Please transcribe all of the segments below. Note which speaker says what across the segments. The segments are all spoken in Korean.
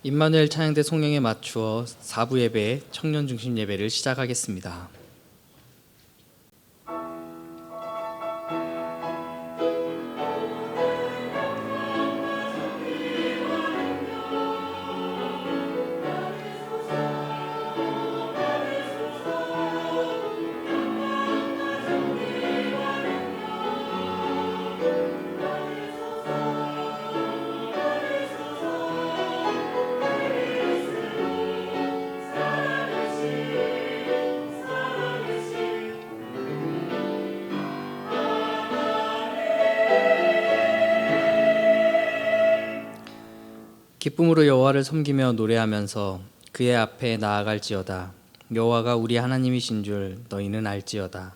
Speaker 1: 임마누엘 찬양대 송영에 맞추어 4부 예배 청년 중심 예배를 시작하겠습니다. 기쁨으로 여호와를 섬기며 노래하면서 그의 앞에 나아갈지어다. 여호와가 우리 하나님이신 줄 너희는 알지어다.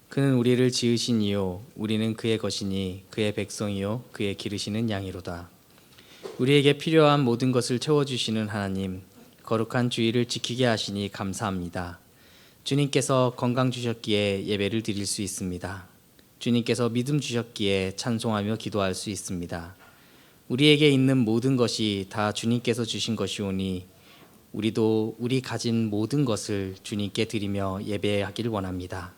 Speaker 1: 그는 우리를 지으신 이요 우리는 그의 것이니 그의 백성이요 그의 기르시는 양이로다. 우리에게 필요한 모든 것을 채워주시는 하나님, 거룩한 주일을 지키게 하시니 감사합니다. 주님께서 건강 주셨기에 예배를 드릴 수 있습니다. 주님께서 믿음 주셨기에 찬송하며 기도할 수 있습니다. 우리에게 있는 모든 것이 다 주님께서 주신 것이오니 우리도 우리 가진 모든 것을 주님께 드리며 예배하길 원합니다.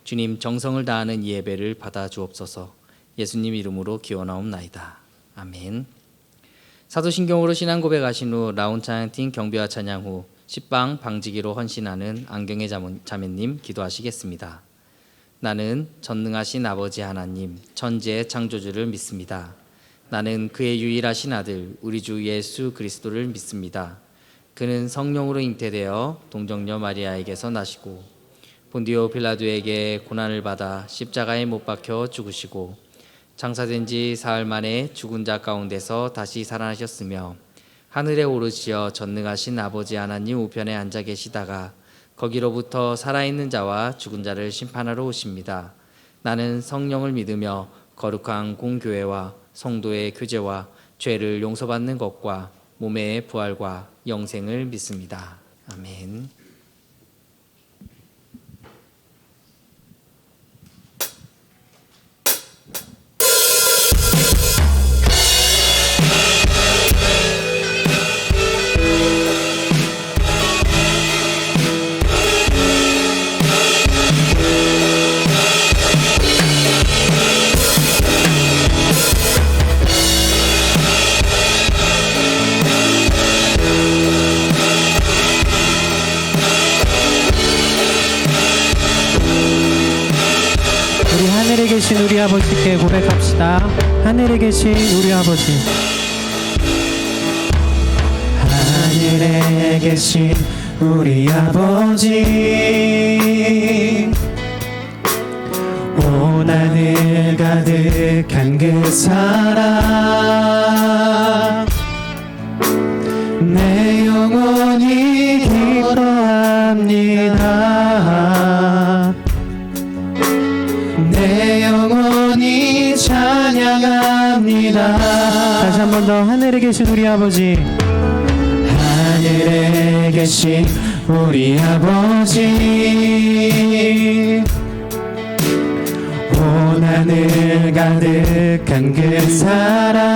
Speaker 1: 주님, 정성을 다하는 이 예배를 받아 주옵소서. 예수님 이름으로 기원하옵나이다. 아멘. 사도신경으로 신앙 고백하신 후 라온 찬양팀 경배와 찬양 후 십방 방지기로 헌신하는 안경의 자매님 기도하시겠습니다. 나는 전능하신 아버지 하나님 천지의 창조주를 믿습니다. 나는 그의 유일하신 아들 우리 주 예수 그리스도를 믿습니다. 그는 성령으로 잉태되어 동정녀 마리아에게서 나시고 본디오 빌라도에게 고난을 받아 십자가에 못 박혀 죽으시고 장사된 지 사흘 만에 죽은 자 가운데서 다시 살아나셨으며 하늘에 오르시어 전능하신 아버지 하나님 우편에 앉아 계시다가 거기로부터 살아있는 자와 죽은 자를 심판하러 오십니다. 나는 성령을 믿으며 거룩한 공교회와 성도의 교제와 죄를 용서받는 것과 몸의 부활과 영생을 믿습니다. 아멘.
Speaker 2: 하늘에 계신 우리 아버지께 고백합시다. 하늘에 계신 우리 아버지,
Speaker 3: 하늘에 계신 우리 아버지, 온 하늘 가득한 그 사랑, 내 영혼이 기뻐합니다. 내 영혼이 찬양합니다.
Speaker 2: 다시 한 번 더. 하늘에 계신 우리 아버지,
Speaker 3: 하늘에 계신 우리 아버지, 온 하늘 가득한 그 사랑,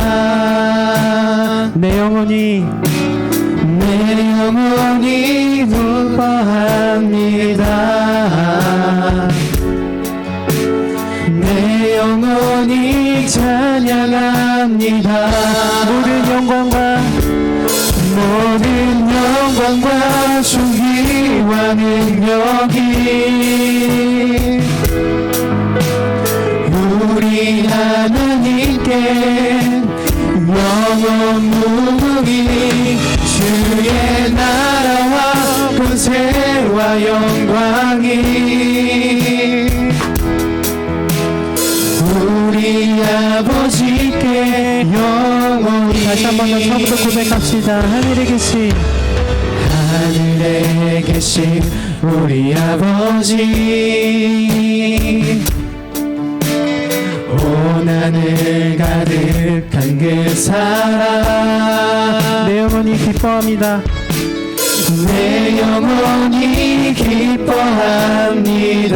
Speaker 2: 내 영혼이
Speaker 3: 기뻐합니다. 내 영혼이 찬양합니다. 모든 영광과 존귀와 능력이 우리 하나님께 영원 무궁히 주의 나라와 권세와 영광이 우리 아버지께 영원히.
Speaker 2: 다시 한 번 더 처음부터 고백합시다. 하늘에
Speaker 3: 계신 우리 아버지, 온 하늘 가득한 그 사랑,
Speaker 2: 내 영혼이 기뻐합니다.
Speaker 3: 내 영혼이 기뻐합니다.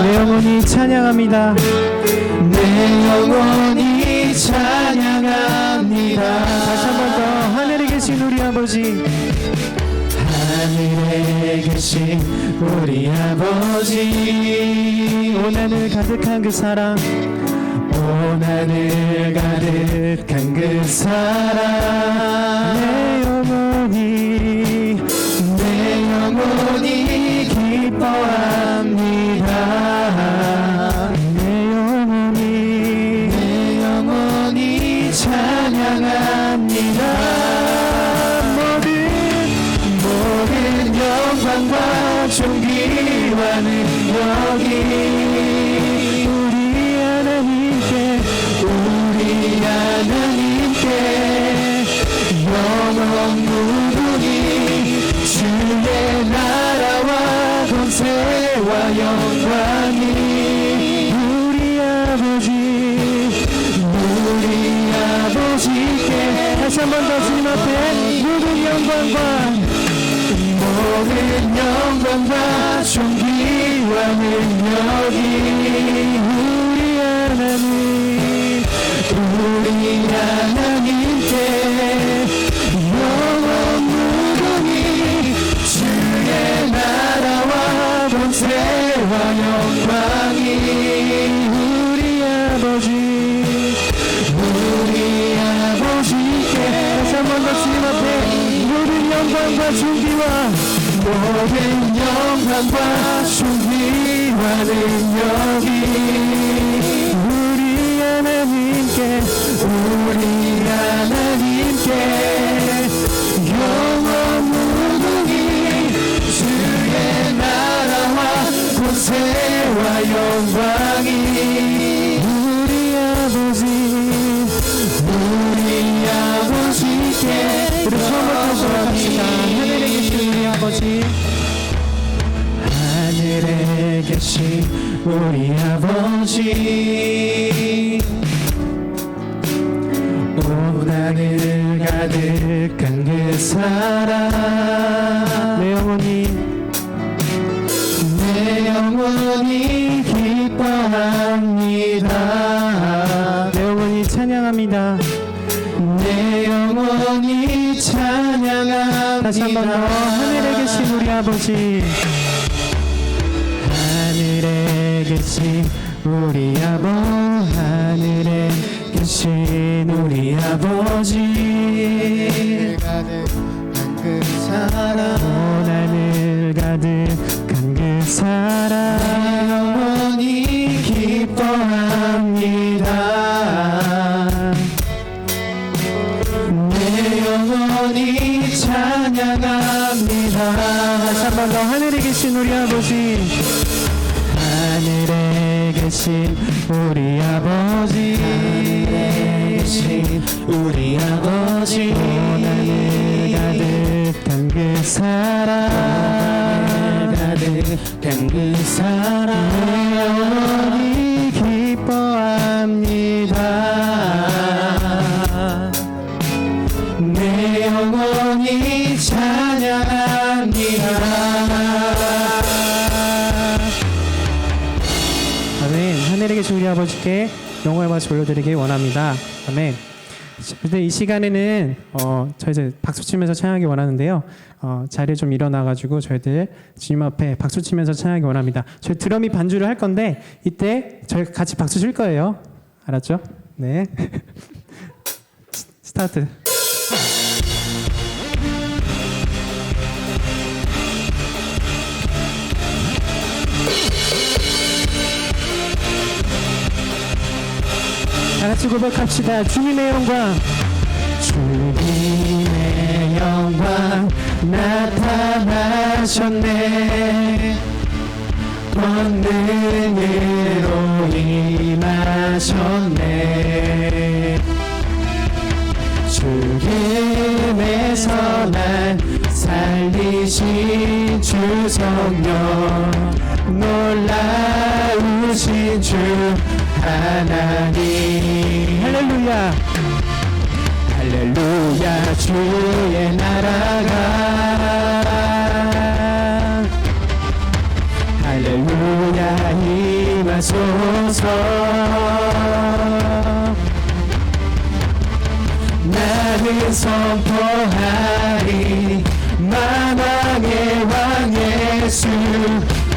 Speaker 2: 내 영혼이 찬양합니다.
Speaker 3: 내 영혼이 찬양합니다.
Speaker 2: 다시 한 번 더. 하늘에 계신 아버지.
Speaker 3: 하늘에 계신 우리 아버지
Speaker 2: 온 하늘 가득한 그 사랑.
Speaker 3: 온 하늘 가득한 그 사랑
Speaker 2: 내 영혼이
Speaker 3: 내 영혼이 기뻐합니다 내 영혼이 찬양합니다 모든 영광과 존귀와 능력이 우리 하나님께 영원 무궁히 주의 나라와 권세와 영광이 우리 아버지께
Speaker 2: 다시 한 번 더 주님 앞에
Speaker 3: 모든 영광과 존귀와 능력이 우리 하나님께 영원 무궁히 주의 나라와 권세와 영광이 우리 아버지께
Speaker 2: 다시 한 번 더 주님 앞에 모든 영광과 존귀와
Speaker 3: 능력이 우리 하나님께 영원 무궁히 주의 나라와 권세와 영광이 우리 아버지께
Speaker 2: 우리 처음부터 시작합시다. 하늘에 계신 우리 아버지.
Speaker 3: 하늘에 계신 우리 아버지 온 하늘 가득한 그 사랑 내 영혼이 기뻐합니다
Speaker 2: 내 영혼이 찬양합니다.
Speaker 3: 내 영혼이 찬양합니다
Speaker 2: 다시 한 번 더 하늘에 계신 우리 아버지.
Speaker 3: 하늘에 계신 우리 하늘에 계신 우리 아버지 가득한 그 사랑
Speaker 2: 온 하늘 가득한 그 사랑
Speaker 3: 내 영혼이 기뻐합니다 내 영혼이 찬양합니다
Speaker 2: 다시 한 번 더 하늘에 계신 우리 아버지.
Speaker 3: 하늘에 계신 우리 아버지 하늘에 계신 우리 아버지
Speaker 2: 온 하늘 가득한 그 사랑
Speaker 3: 가득한 그 사랑
Speaker 2: 영원히 기뻐합니다.
Speaker 3: 내 영혼이 찬양합니다
Speaker 2: 아멘. 하늘에 계신 우리 아버지께 영광의 박수 올려드리기 원합니다. 아멘. 근데 이 시간에는 저희들 박수 치면서 찬양하기 원하는데요. 자리에 좀 일어나가지고 저희들 주님 앞에 박수 치면서 찬양하기 원합니다. 저희 드럼이 반주를 할 건데 이때 저희 같이 박수 칠 거예요. 알았죠? 네. 스타트. 다 같이 고백합시다. 주님의 영광.
Speaker 3: 주님의 영광 나타나셨네 권능으로 임하셨네 죽음에서 날 살리신 주 성령 놀라우신 주 하나님
Speaker 2: 할렐루야.
Speaker 3: 할렐루야 주의 나라가 할렐루야 임하소서 나는 선포하리 만왕의 왕 예수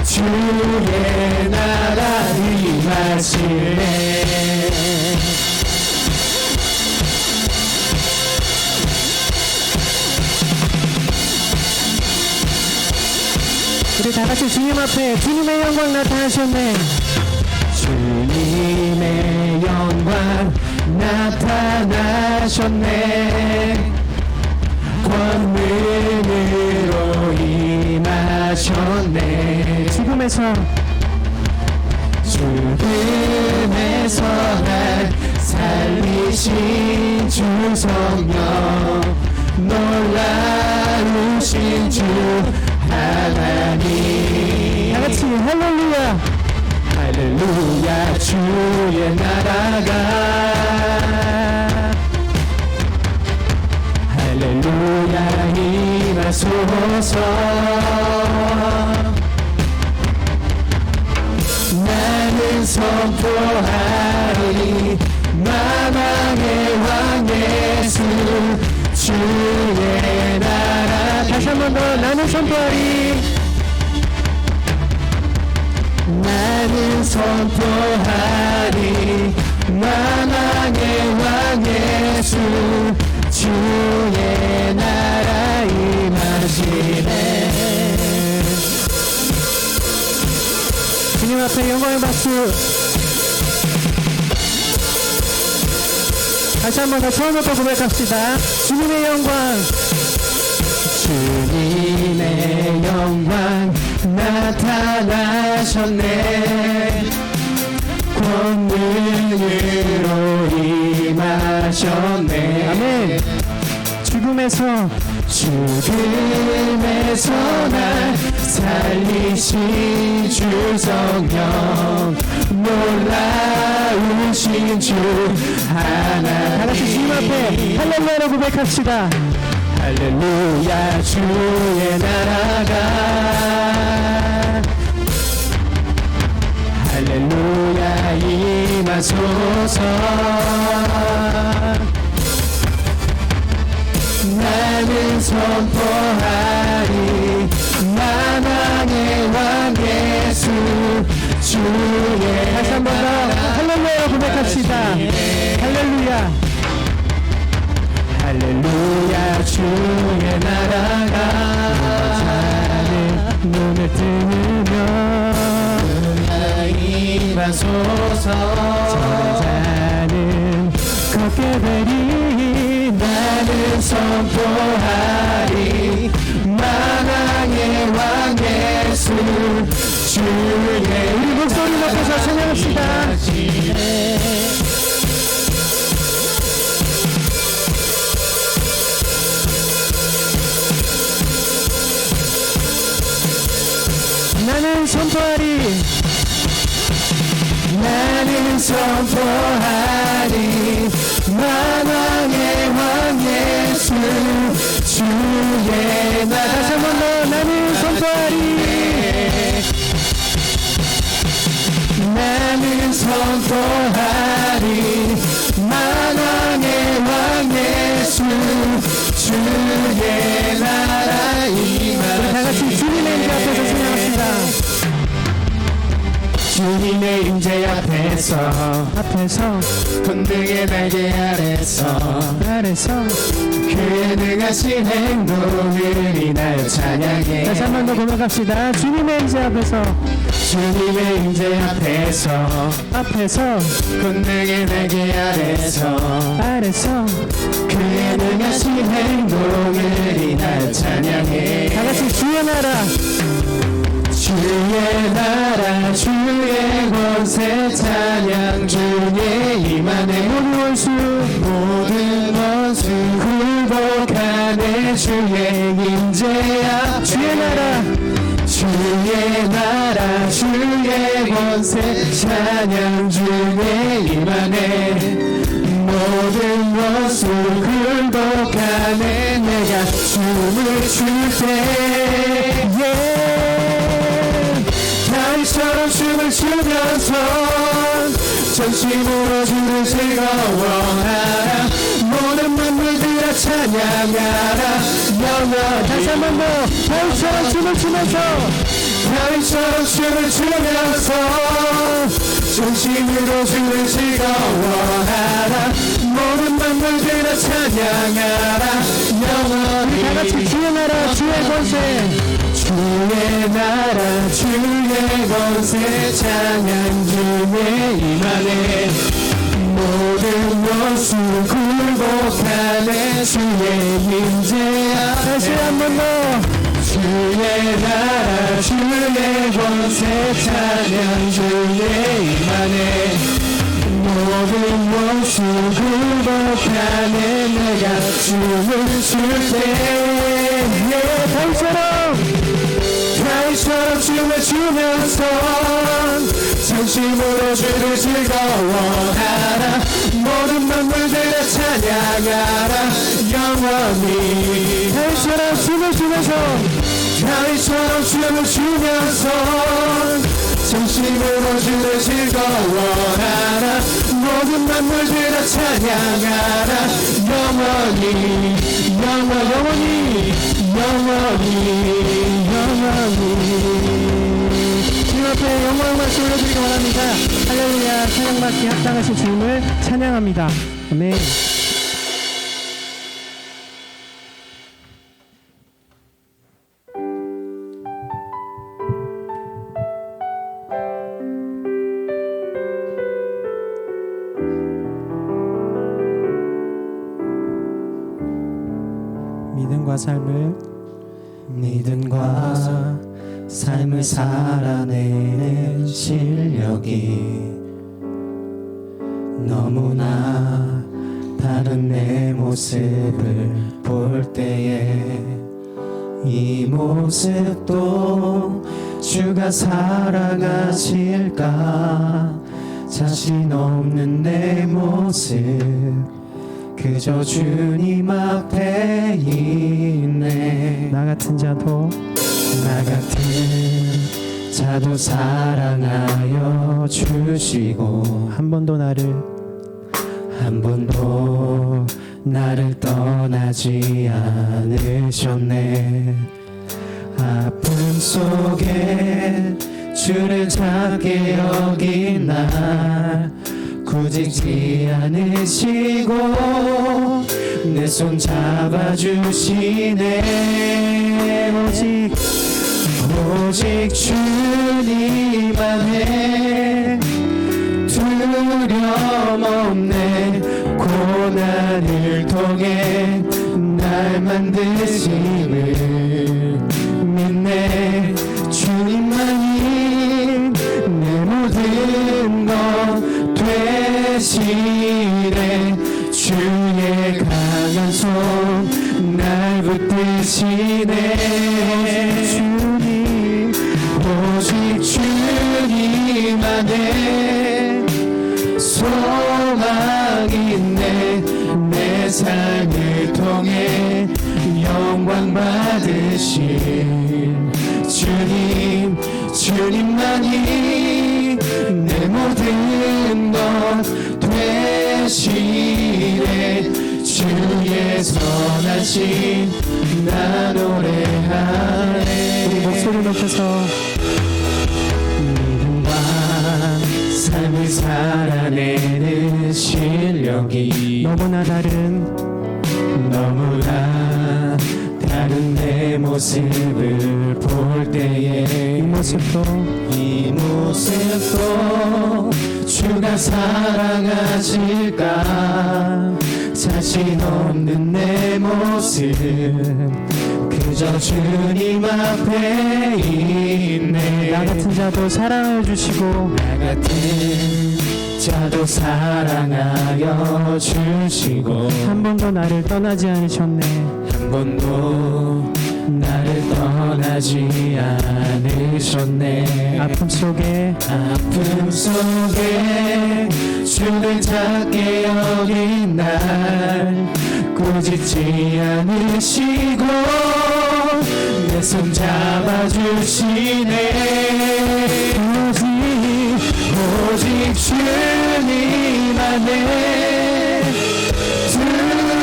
Speaker 3: 주의 나라 임하시네.
Speaker 2: 우리 다 같이 주님 앞에 주님의 영광 나타나셨네.
Speaker 3: 주님의 영광 나타나셨네. 권능으로 임하셨네.
Speaker 2: 죽음에서
Speaker 3: 날 살리신 주 성령 놀라우신 주 하나님.
Speaker 2: 다 같이 할렐루야.
Speaker 3: 할렐루야 주의 나라가 할렐루야 임하소서. 나는 선포하리 만왕의 왕 예수 주의 나라.
Speaker 2: 다시 한 번 더 나는 선포하리.
Speaker 3: 나는 선포하리 만왕의 왕 예수 주의 나라 임하시네.
Speaker 2: 주님 앞에 영광의 박수. 다시 한 번 더 처음부터 고백합시다. 주님의 영광.
Speaker 3: 주님의 영광 나타나셨네. 권능으로 임하셨네.
Speaker 2: 아멘. 죽음에서
Speaker 3: 날 살리신 주 성령 놀라우신 주 하나님.
Speaker 2: 다 같이 주님 앞에 할렐루야로 고백합시다.
Speaker 3: 할렐루야 주의 나라가 할렐루야 임하소서. 나는 선포하리 만왕의 왕 예수 주의.
Speaker 2: 다시 한 번 더 할렐루야로 고백합시다. 할렐루야.
Speaker 3: 할렐루야 주의 나라가 눈을 뜨면 임하소서. 자는 걷게 되리. 나는 선포하리 만왕의 왕 예수 주의.
Speaker 2: 우리 목소리 높여서 찬양합시다. 나는 선포하리.
Speaker 3: 나는 선포하리 만왕의 왕 예수 주의 나라.
Speaker 2: 다시 한 번 더 나는 선포하리.
Speaker 3: 나는 선포하리 만왕의 왕 예수 주의 나라
Speaker 2: 다 같이 주님의 임재 앞에서 찬양합시다.
Speaker 3: 주님의 임재 앞에서 권능의 날개 아래서 그의 능하신 행동을 인하여 찬양해.
Speaker 2: 다시 한 번 더 고백합시다. 주님의 임재 앞에서
Speaker 3: 권능의 날개 아래서 그의 능하신 행동을 인하여 찬양해.
Speaker 2: 다 같이 주의 나라.
Speaker 3: 주의 나라 주의 권세 찬양 주의 임하네. 모든 원수 굴복하네. 주의 임재 앞 주의 나라 주의 권세 찬양 주의 임하네. 모든 원수 굴복하네. 내가 춤을 출 때 다윗처럼 춤을 추면서 전심으로 주를 즐거워하라. 모든 만물들아 찬양하라 영원히. 다시 한 번 더 다윗처럼 춤을 추면서 다윗처럼 춤을 추면서 전심으로 주를 즐거워하라. 모든 만물들아 찬양하라 영원히. 다같이 주의 나라 주의 권세 주의 나라 주의 권세 찬양 주의 임하네. 모든 원수 굴복하네 주의 임재 앞에. 다시 한 번 더 주의 나라 주의 권세 찬양 주의 임하네. 모든 원수 굴복하네. 내가 춤을 출때 다윗처럼 춤을 추면서 전심으로 주를 즐거워하라. 모든 만물들아 찬양하라 영원히. 다윗처럼 춤을 추면서 다윗처럼 춤을 추면서 전심으로 주를 즐거워하라. 모든 만물들아 찬양하라 영원히 영원히 영원히 영원히. 주님 앞에 영광의 말씀 올려드리기 원합니다. 할렐루야. 찬양받기 합당하신 주님을 찬양합니다. 아멘. 믿음과 삶을 살아내는 실력이 너무나 다른 내 모습을 볼 때에 이 모습도 주가 살아가실까. 자신 없는 내 모습 그저 주님 앞에 있네. 나 같은 자도 사랑하여 주시고 한 번도 나를 떠나지 않으셨네. 아픔 속에 주를 찾게 여긴 날 꾸짖지 않으시고 내 손 잡아주시네. 오직 주님 안에 두려움 없네. 고난을 통해 날 만드심을 믿네. 주님만이 내 모든 것 되시네. 주의 강한 손 날 붙드시네. 주님 오직 주님 안에 소망이 있네. 내 삶을 통해 영광 받으신 주님만이 내 모든 것 되시네. 주의 선하심 나 노래하네. 우리 목소리 높여서 믿음과 삶을 살아내는 실력이 너무나 다른 내 모습을 볼 때에 이 모습도 주가 사랑하실까. 자신 없는 내 모습 그저 주님 앞에 있네. 나 같은 자도 사랑해 주시고 사랑하여 주시고 한 번도 나를 떠나지 않으셨네. 한 번도 나를 떠나지 않으셨네. 아픔 속에 주를 찾게 여긴 날 꾸짖지 않으시고 내 손 잡아주시네. 오직 주님 안에 두려움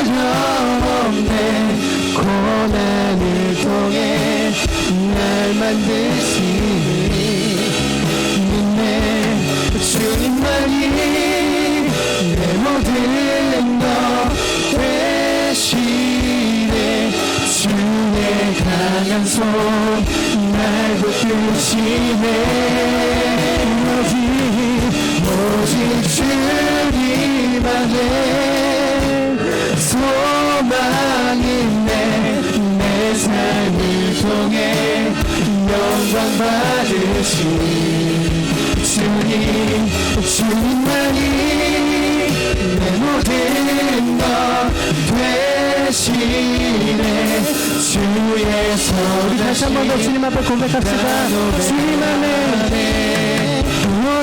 Speaker 3: 만드시니 믿네 주님만이 내 모든 것 되시네 주의 강한 손 날 붙드시네 오직 주님 안에 소망이 내 삶을 통해 영광 받으신 주님만이 내 모든 것 되시네 주의 손
Speaker 2: 다시 한 번 더 주님 앞에 고백합시다. 주님 안에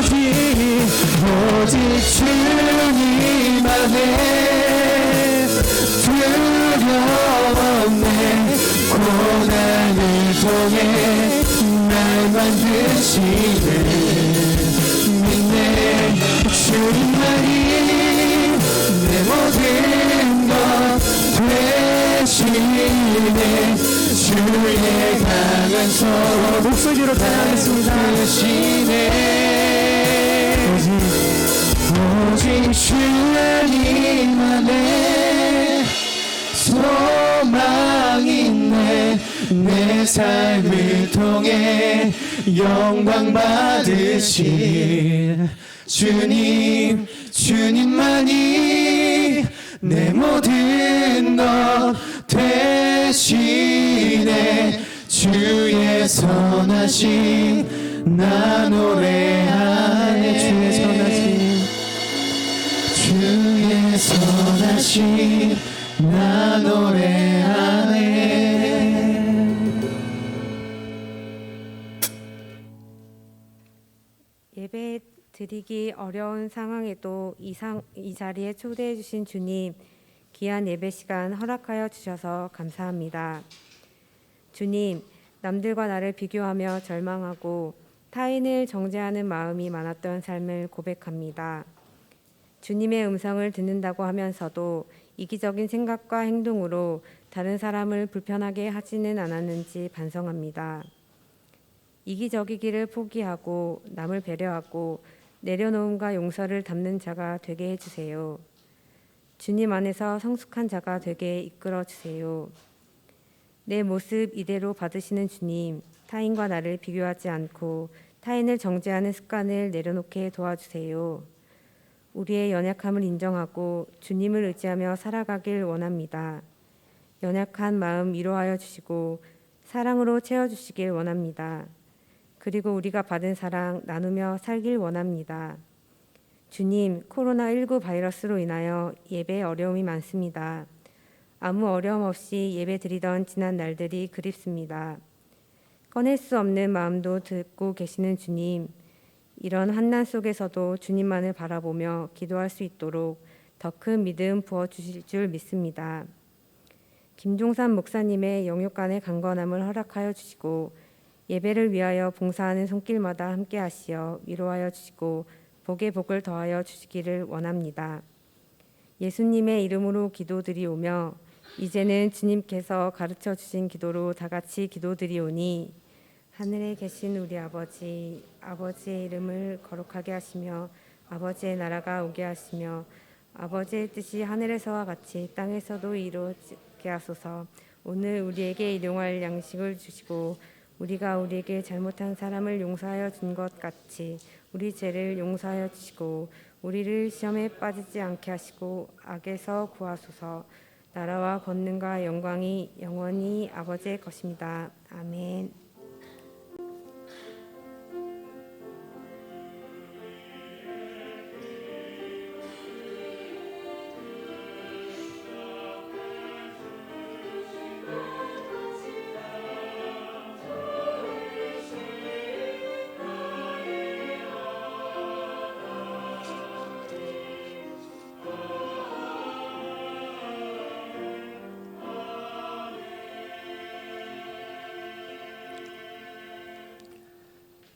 Speaker 3: 오직 주님 안에 두려웠네 고난을 통해 날 만드시네 믿네 주님만이 내 모든 것 되시네 주의 강한 손
Speaker 2: 목소리로 찬양하겠습니다.
Speaker 3: 오직 주님 안에 소망이 내 삶을 통해 영광 받으신 주님만이 내 모든 것 되시네 주의 선하심 나 노래하네 주의 선하심 나 노래하네
Speaker 4: 예배 드리기 어려운 상황에도 이 자리에 초대해 주신 주님, 귀한 예배 시간 허락하여 주셔서 감사합니다. 주님, 남들과 나를 비교하며 절망하고 타인을 정죄하는 마음이 많았던 삶을 고백합니다. 주님의 음성을 듣는다고 하면서도 이기적인 생각과 행동으로 다른 사람을 불편하게 하지는 않았는지 반성합니다. 이기적이기를 포기하고 남을 배려하고 내려놓음과 용서를 담는 자가 되게 해주세요. 주님 안에서 성숙한 자가 되게 이끌어 주세요. 내 모습 이대로 받으시는 주님, 타인과 나를 비교하지 않고 타인을 정죄하는 습관을 내려놓게 도와주세요. 우리의 연약함을 인정하고 주님을 의지하며 살아가길 원합니다. 연약한 마음 위로하여 주시고 사랑으로 채워주시길 원합니다. 그리고 우리가 받은 사랑 나누며 살길 원합니다. 주님, 코로나19 바이러스로 인하여 예배에 어려움이 많습니다. 아무 어려움 없이 예배 드리던 지난 날들이 그립습니다. 꺼낼 수 없는 마음도 듣고 계시는 주님, 이런 환난 속에서도 주님만을 바라보며 기도할 수 있도록 더 큰 믿음 부어주실 줄 믿습니다. 김종산 목사님의 영육간의 강건함을 허락하여 주시고 예배를 위하여 봉사하는 손길마다 함께 하시어 위로하여 주시고 복에 복을 더하여 주시기를 원합니다. 예수님의 이름으로 기도드리오며 이제는 주님께서 가르쳐 주신 기도로 다 같이 기도드리오니 하늘에 계신 우리 아버지, 아버지의 이름을 거룩하게 하시며 아버지의 나라가 오게 하시며 아버지의 뜻이 하늘에서와 같이 땅에서도 이루어지게 하소서. 오늘 우리에게 일용할 양식을 주시고 우리가 우리에게 잘못한 사람을 용서하여 준 것 같이 우리 죄를 용서하여 주시고 우리를 시험에 빠지지 않게 하시고 악에서 구하소서. 나라와 권능과 영광이 영원히 아버지의 것입니다. 아멘.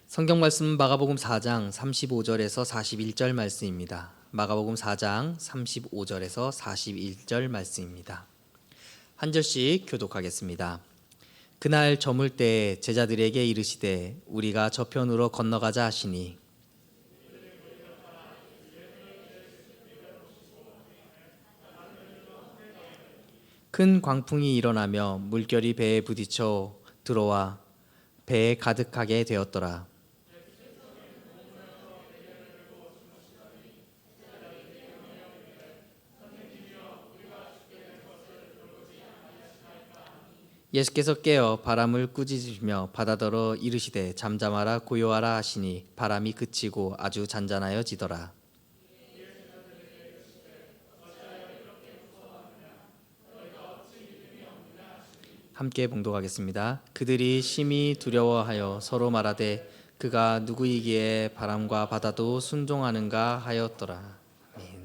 Speaker 1: 성경 말씀 마가복음 4장 35절에서 41절 말씀입니다. 마가복음 4장 35절에서 41절 말씀입니다. 한 절씩 교독하겠습니다. 그날 저물 때 제자들에게 이르시되 우리가 저편으로 건너가자 하시니 큰 광풍이 일어나며 물결이 배에 부딪혀 들어와 배에 가득하게 되었더라. 예수께서 깨어 바람을 꾸짖으시며 바다더러 이르시되 잠잠하라 고요하라 하시니 바람이 그치고 아주 잔잔하여지더라. 함께 봉독하겠습니다. 그들이 심히 두려워하여 서로 말하되 그가 누구이기에 바람과 바다도 순종하는가 하였더라. 아멘.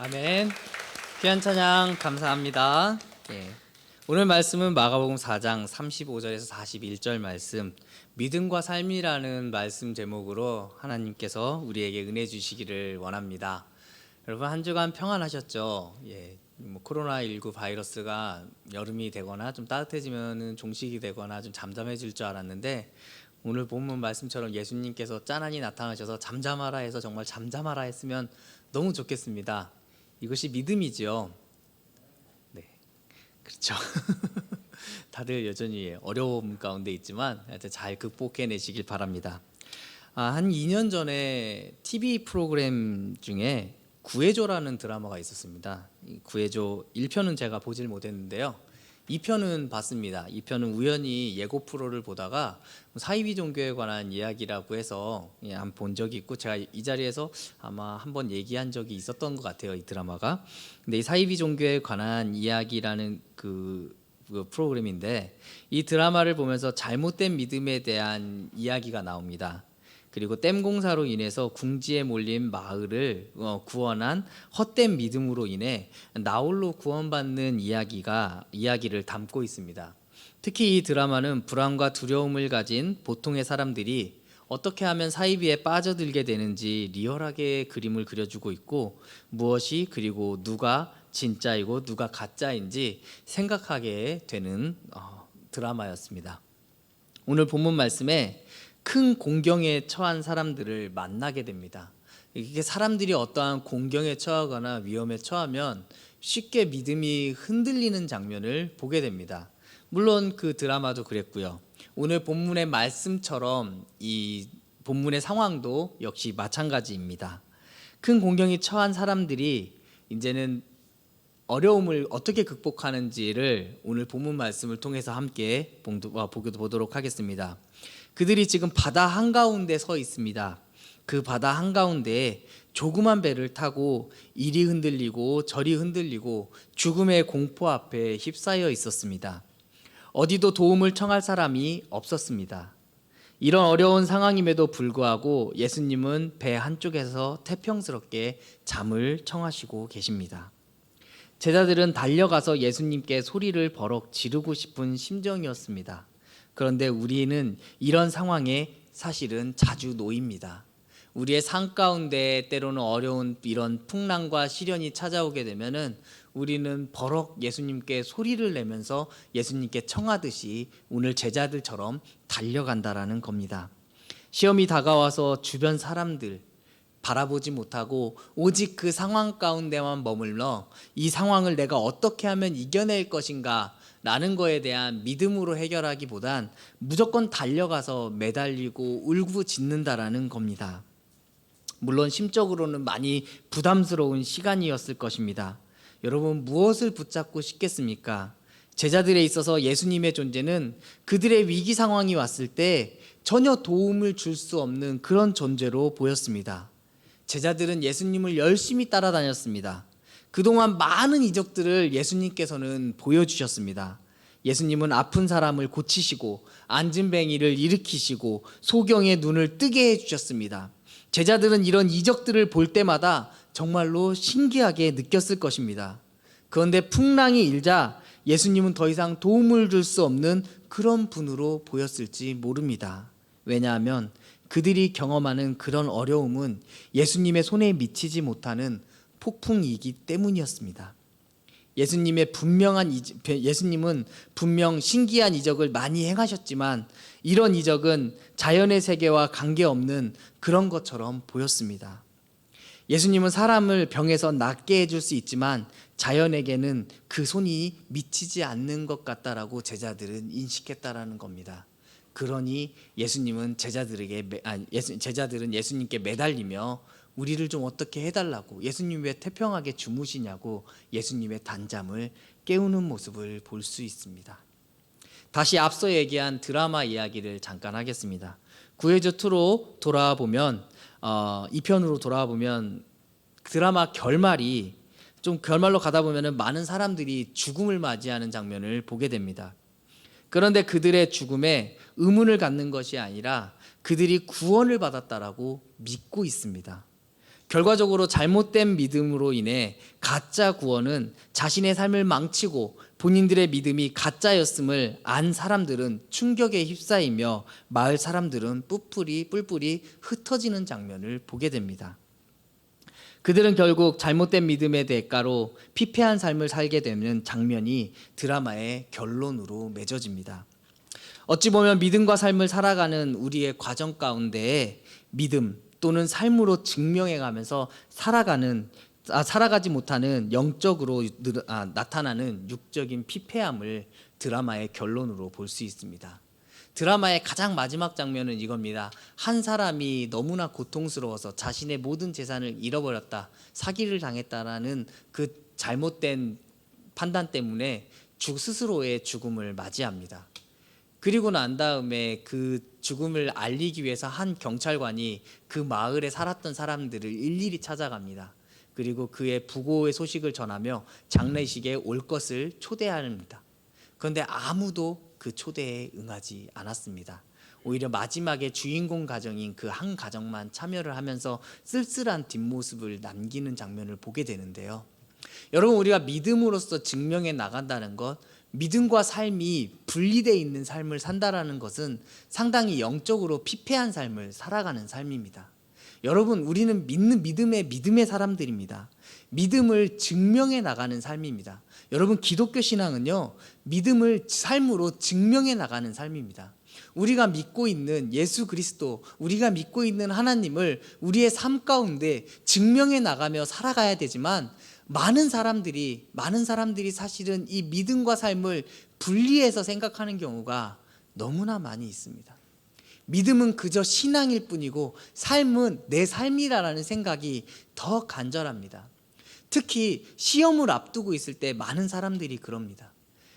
Speaker 1: 아멘. 귀한 찬양 감사합니다. 예. 오늘 말씀은 마가복음 4장 35절에서 41절 말씀, 믿음과 삶이라는 말씀 제목으로 하나님께서 우리에게 은혜 주시기를 원합니다. 여러분 한 주간 평안하셨죠? 예. 코로나19 바이러스가 여름이 되거나 좀 따뜻해지면은 종식이 되거나 좀 잠잠해질 줄 알았는데, 오늘 본문 말씀처럼 예수님께서 짠하니 나타나셔서 잠잠하라 해서 정말 잠잠하라 했으면 너무 좋겠습니다. 이것이 믿음이죠. 네, 그렇죠. 다들 여전히 어려움 가운데 있지만 잘 극복해내시길 바랍니다. 한 2년 전에 TV 프로그램 중에 구해줘라는 드라마가 있었습니다. 이 구해줘 1편은 제가 보질 못했는데요. 2편은 봤습니다. 2편은 우연히 예고 프로를 보다가 사이비 종교에 관한 이야기라고 해서 한번 본 적이 있고, 제가 이 자리에서 아마 한번 얘기한 적이 있었던 것 같아요, 이 드라마가. 근데 이 사이비 종교에 관한 이야기라는 그 프로그램인데, 이 드라마를 보면서 잘못된 믿음에 대한 이야기가 나옵니다. 그리고 댐 공사로 인해서 궁지에 몰린 마을을 구원한 헛된 믿음으로 인해 나홀로 구원받는 이야기를 담고 있습니다. 특히 이 드라마는 불안과 두려움을 가진 보통의 사람들이 어떻게 하면 사이비에 빠져들게 되는지 리얼하게 그림을 그려주고 있고, 무엇이 그리고 누가 진짜이고 누가 가짜인지 생각하게 되는 드라마였습니다. 오늘 본문 말씀에 큰 공경에 처한 사람들을 만나게 됩니다. 이게 사람들이 어떠한 공경에 처하거나 위험에 처하면 쉽게 믿음이 흔들리는 장면을 보게 됩니다. 물론 그 드라마도 그랬고요. 오늘 본문의 말씀처럼 이 본문의 상황도 역시 마찬가지입니다. 큰 공경에 처한 사람들이 이제는 어려움을 어떻게 극복하는지를 오늘 본문 말씀을 통해서 함께 보도록 하겠습니다. 그들이 지금 바다 한가운데 서 있습니다. 그 바다 한가운데에 조그만 배를 타고 이리 흔들리고 저리 흔들리고 죽음의 공포 앞에 휩싸여 있었습니다. 어디도 도움을 청할 사람이 없었습니다. 이런 어려운 상황임에도 불구하고 예수님은 배 한쪽에서 태평스럽게 잠을 청하시고 계십니다. 제자들은 달려가서 예수님께 소리를 버럭 지르고 싶은 심정이었습니다. 그런데 우리는 이런 상황에 사실은 자주 놓입니다. 우리의 삶 가운데 때로는 어려운 이런 풍랑과 시련이 찾아오게 되면은 우리는 버럭 예수님께 소리를 내면서 예수님께 청하듯이 오늘 제자들처럼 달려간다라는 겁니다. 시험이 다가와서 주변 사람들 바라보지 못하고 오직 그 상황 가운데만 머물러 이 상황을 내가 어떻게 하면 이겨낼 것인가 라는 거에 대한 믿음으로 해결하기보단 무조건 달려가서 매달리고 울부짖는다라는 겁니다. 물론 심적으로는 많이 부담스러운 시간이었을 것입니다. 여러분, 무엇을 붙잡고 싶겠습니까? 제자들에 있어서 예수님의 존재는 그들의 위기 상황이 왔을 때 전혀 도움을 줄 수 없는 그런 존재로 보였습니다. 제자들은 예수님을 열심히 따라다녔습니다. 그동안 많은 이적들을 예수님께서는 보여주셨습니다. 예수님은 아픈 사람을 고치시고 앉은 뱅이를 일으키시고 소경의 눈을 뜨게 해주셨습니다. 제자들은 이런 이적들을 볼 때마다 정말로 신기하게 느꼈을 것입니다. 그런데 풍랑이 일자 예수님은 더 이상 도움을 줄 수 없는 그런 분으로 보였을지 모릅니다. 왜냐하면 그들이 경험하는 그런 어려움은 예수님의 손에 미치지 못하는 폭풍이기 때문이었습니다. 예수님은 분명 신기한 이적을 많이 행하셨지만 이런 이적은 자연의 세계와 관계없는 그런 것처럼 보였습니다. 예수님은 사람을 병에서 낫게 해줄 수 있지만 자연에게는 그 손이 미치지 않는 것 같다라고 제자들은 인식했다라는 겁니다. 그러니 제자들은 예수님께 매달리며 우리를 좀 어떻게 해달라고, 예수님 왜 태평하게 주무시냐고 예수님의 단잠을 깨우는 모습을 볼 수 있습니다. 다시 앞서 얘기한 드라마 이야기를 잠깐 하겠습니다. 구해줘 2로 돌아보면 2편으로 돌아보면 드라마 결말로 가다 보면은 많은 사람들이 죽음을 맞이하는 장면을 보게 됩니다. 그런데 그들의 죽음에 의문을 갖는 것이 아니라 그들이 구원을 받았다라고 믿고 있습니다. 결과적으로 잘못된 믿음으로 인해 가짜 구원은 자신의 삶을 망치고 본인들의 믿음이 가짜였음을 안 사람들은 충격에 휩싸이며 마을 사람들은 뿔뿔이 흩어지는 장면을 보게 됩니다. 그들은 결국 잘못된 믿음의 대가로 피폐한 삶을 살게 되는 장면이 드라마의 결론으로 맺어집니다. 어찌 보면 믿음과 삶을 살아가는 우리의 과정 가운데에 믿음 또는 삶으로 증명해가면서 살아가지 못하는 영적으로 나타나는 육적인 피폐함을 드라마의 결론으로 볼 수 있습니다. 드라마의 가장 마지막 장면은 이겁니다. 한 사람이 너무나 고통스러워서 자신의 모든 재산을 잃어버렸다, 사기를 당했다라는 그 잘못된 판단 때문에 스스로의 죽음을 맞이합니다. 그리고 난 다음에 그 죽음을 알리기 위해서 한 경찰관이 그 마을에 살았던 사람들을 일일이 찾아갑니다. 그리고 그의 부고의 소식을 전하며 장례식에 올 것을 초대합니다. 그런데 아무도 그 초대에 응하지 않았습니다. 오히려 마지막에 주인공 가정인 그 한 가정만 참여를 하면서 쓸쓸한 뒷모습을 남기는 장면을 보게 되는데요. 여러분, 우리가 믿음으로써 증명해 나간다는 것, 믿음과 삶이 분리되어 있는 삶을 산다라는 것은 상당히 영적으로 피폐한 삶을 살아가는 삶입니다. 여러분, 우리는 믿는 믿음의 사람들입니다. 믿음을 증명해 나가는 삶입니다. 여러분, 기독교 신앙은요, 믿음을 삶으로 증명해 나가는 삶입니다. 우리가 믿고 있는 예수 그리스도, 우리가 믿고 있는 하나님을 우리의 삶 가운데 증명해 나가며 살아가야 되지만, 많은 사람들이 사실은 이 믿음과 삶을 분리해서 생각하는 경우가 너무나 많이 있습니다. 믿음은 그저 신앙일 뿐이고 삶은 내 삶이라는 생각이 더 간절합니다. 특히 시험을 앞두고 있을 때 많은 사람들이 그럽니다.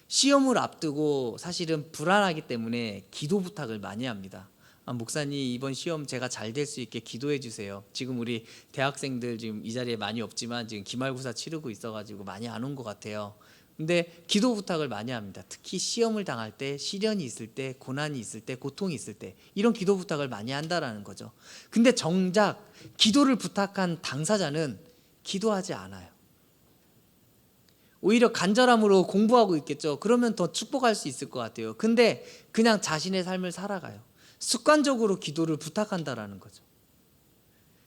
Speaker 1: 시험을 앞두고 사실은 불안하기 때문에 기도 부탁을 많이 합니다. 목사님, 이번 시험 제가 잘 될 수 있게 기도해 주세요. 지금 우리 대학생들 지금 이 자리에 많이 없지만 지금 기말고사 치르고 있어가지고 많이 안 온 것 같아요. 근데 기도 부탁을 많이 합니다. 특히 시험을 당할 때, 시련이 있을 때, 고난이 있을 때, 고통이 있을 때 이런 기도 부탁을 많이 한다라는 거죠. 근데 정작 기도를 부탁한 당사자는 기도하지 않아요. 오히려 간절함으로 공부하고 있겠죠. 그러면 더 축복할 수 있을 것 같아요. 근데 그냥 자신의 삶을 살아가요. 습관적으로 기도를 부탁한다라는 거죠.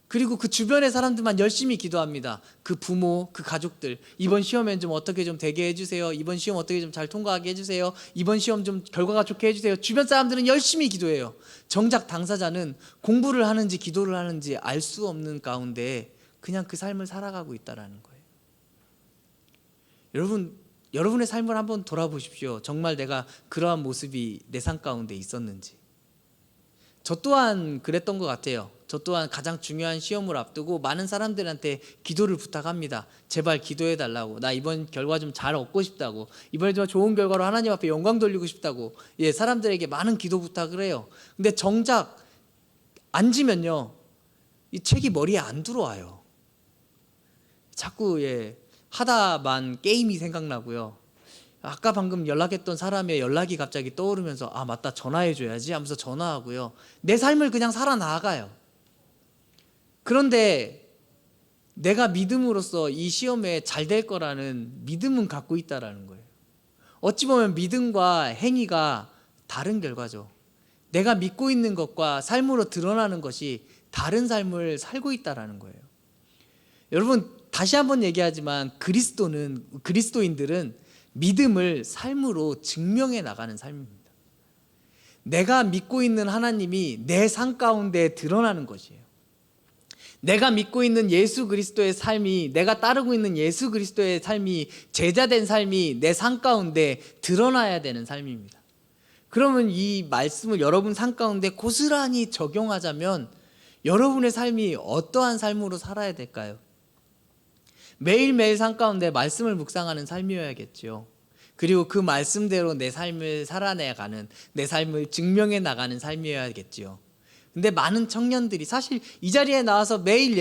Speaker 1: 그리고 그 주변의 사람들만 열심히 기도합니다. 그 부모, 그 가족들, 이번 시험엔 좀 어떻게 좀 되게 해주세요. 이번 시험 어떻게 좀 잘 통과하게 해주세요. 이번 시험 좀 결과가 좋게 해주세요. 주변 사람들은 열심히 기도해요. 정작 당사자는 공부를 하는지 기도를 하는지 알 수 없는 가운데 그냥 그 삶을 살아가고 있다라는 거예요. 여러분의 삶을 한번 돌아보십시오. 정말 내가 그러한 모습이 내 삶 가운데 있었는지. 저 또한 그랬던 것 같아요. 저 또한 가장 중요한 시험을 앞두고 많은 사람들한테 기도를 부탁합니다. 제발 기도해 달라고. 나 이번 결과 좀 잘 얻고 싶다고. 이번에 좀 좋은 결과로 하나님 앞에 영광 돌리고 싶다고. 사람들에게 많은 기도 부탁을 해요. 근데 정작 앉으면요, 이 책이 머리에 안 들어와요. 자꾸 하다만 게임이 생각나고요. 아까 방금 연락했던 사람의 연락이 갑자기 떠오르면서 맞다, 전화해줘야지 하면서 전화하고요. 내 삶을 그냥 살아나가요. 그런데 내가 믿음으로써 이 시험에 잘 될 거라는 믿음은 갖고 있다라는 거예요. 어찌 보면 믿음과 행위가 다른 결과죠. 내가 믿고 있는 것과 삶으로 드러나는 것이 다른 삶을 살고 있다라는 거예요. 여러분, 다시 한번 얘기하지만 그리스도인들은 믿음을 삶으로 증명해 나가는 삶입니다. 내가 믿고 있는 하나님이 내 삶 가운데 드러나는 것이에요. 내가 믿고 있는 예수 그리스도의 삶이, 내가 따르고 있는 예수 그리스도의 삶이, 제자된 삶이 내 삶 가운데 드러나야 되는 삶입니다. 그러면 이 말씀을 여러분 삶 가운데 고스란히 적용하자면 여러분의 삶이 어떠한 삶으로 살아야 될까요? 매일매일 삶 가운데 말씀을 묵상하는 삶이어야겠죠. 그리고 그 말씀대로 내 삶을 살아내가는, 내 삶을 증명해 나가는 삶이어야겠죠. 근데 많은 청년들이 사실 이 자리에 나와서 매일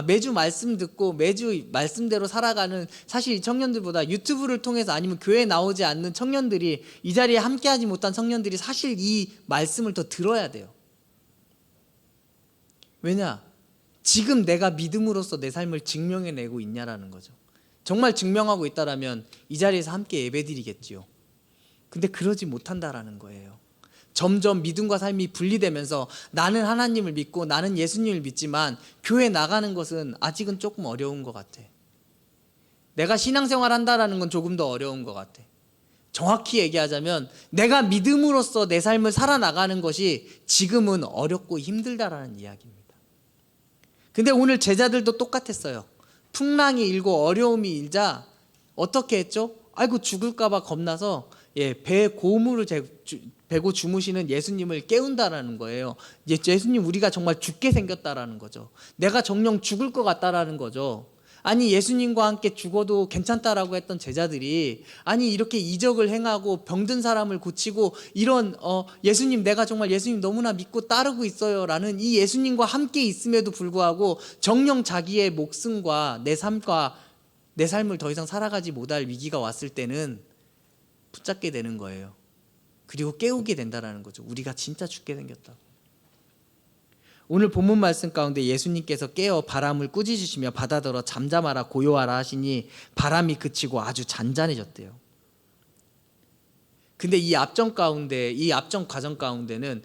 Speaker 1: 매주 말씀 듣고 매주 말씀대로 살아가는 사실 이 청년들보다 유튜브를 통해서 아니면 교회에 나오지 않는 청년들이, 이 자리에 함께하지 못한 청년들이 사실 이 말씀을 더 들어야 돼요. 왜냐? 지금 내가 믿음으로써 내 삶을 증명해내고 있냐라는 거죠. 정말 증명하고 있다라면 이 자리에서 함께 예배드리겠지요. 근데 그러지 못한다라는 거예요. 점점 믿음과 삶이 분리되면서 나는 하나님을 믿고 나는 예수님을 믿지만 교회 나가는 것은 아직은 조금 어려운 것 같아. 내가 신앙생활 한다라는 건 조금 더 어려운 것 같아. 정확히 얘기하자면 내가 믿음으로써 내 삶을 살아나가는 것이 지금은 어렵고 힘들다라는 이야기입니다. 근데 오늘 제자들도 똑같았어요. 풍랑이 일고 어려움이 일자 어떻게 했죠? 아이고 죽을까 봐 겁나서 배에 고물을 베고 주무시는 예수님을 깨운다라는 거예요. 예수님, 우리가 정말 죽게 생겼다라는 거죠. 내가 정녕 죽을 것 같다라는 거죠. 아니 예수님과 함께 죽어도 괜찮다라고 했던 제자들이 아니 이렇게 이적을 행하고 병든 사람을 고치고 이런 예수님 내가 정말 예수님 너무나 믿고 따르고 있어요라는 이 예수님과 함께 있음에도 불구하고 정녕 자기의 목숨과 내 삶을 더 이상 살아가지 못할 위기가 왔을 때는 붙잡게 되는 거예요. 그리고 깨우게 된다라는 거죠. 우리가 진짜 죽게 생겼다고. 오늘 본문 말씀 가운데 예수님께서 깨어 바람을 꾸짖으시며 바다더러 잠잠하라 고요하라 하시니 바람이 그치고 아주 잔잔해졌대요. 근데 이 앞전 과정 가운데는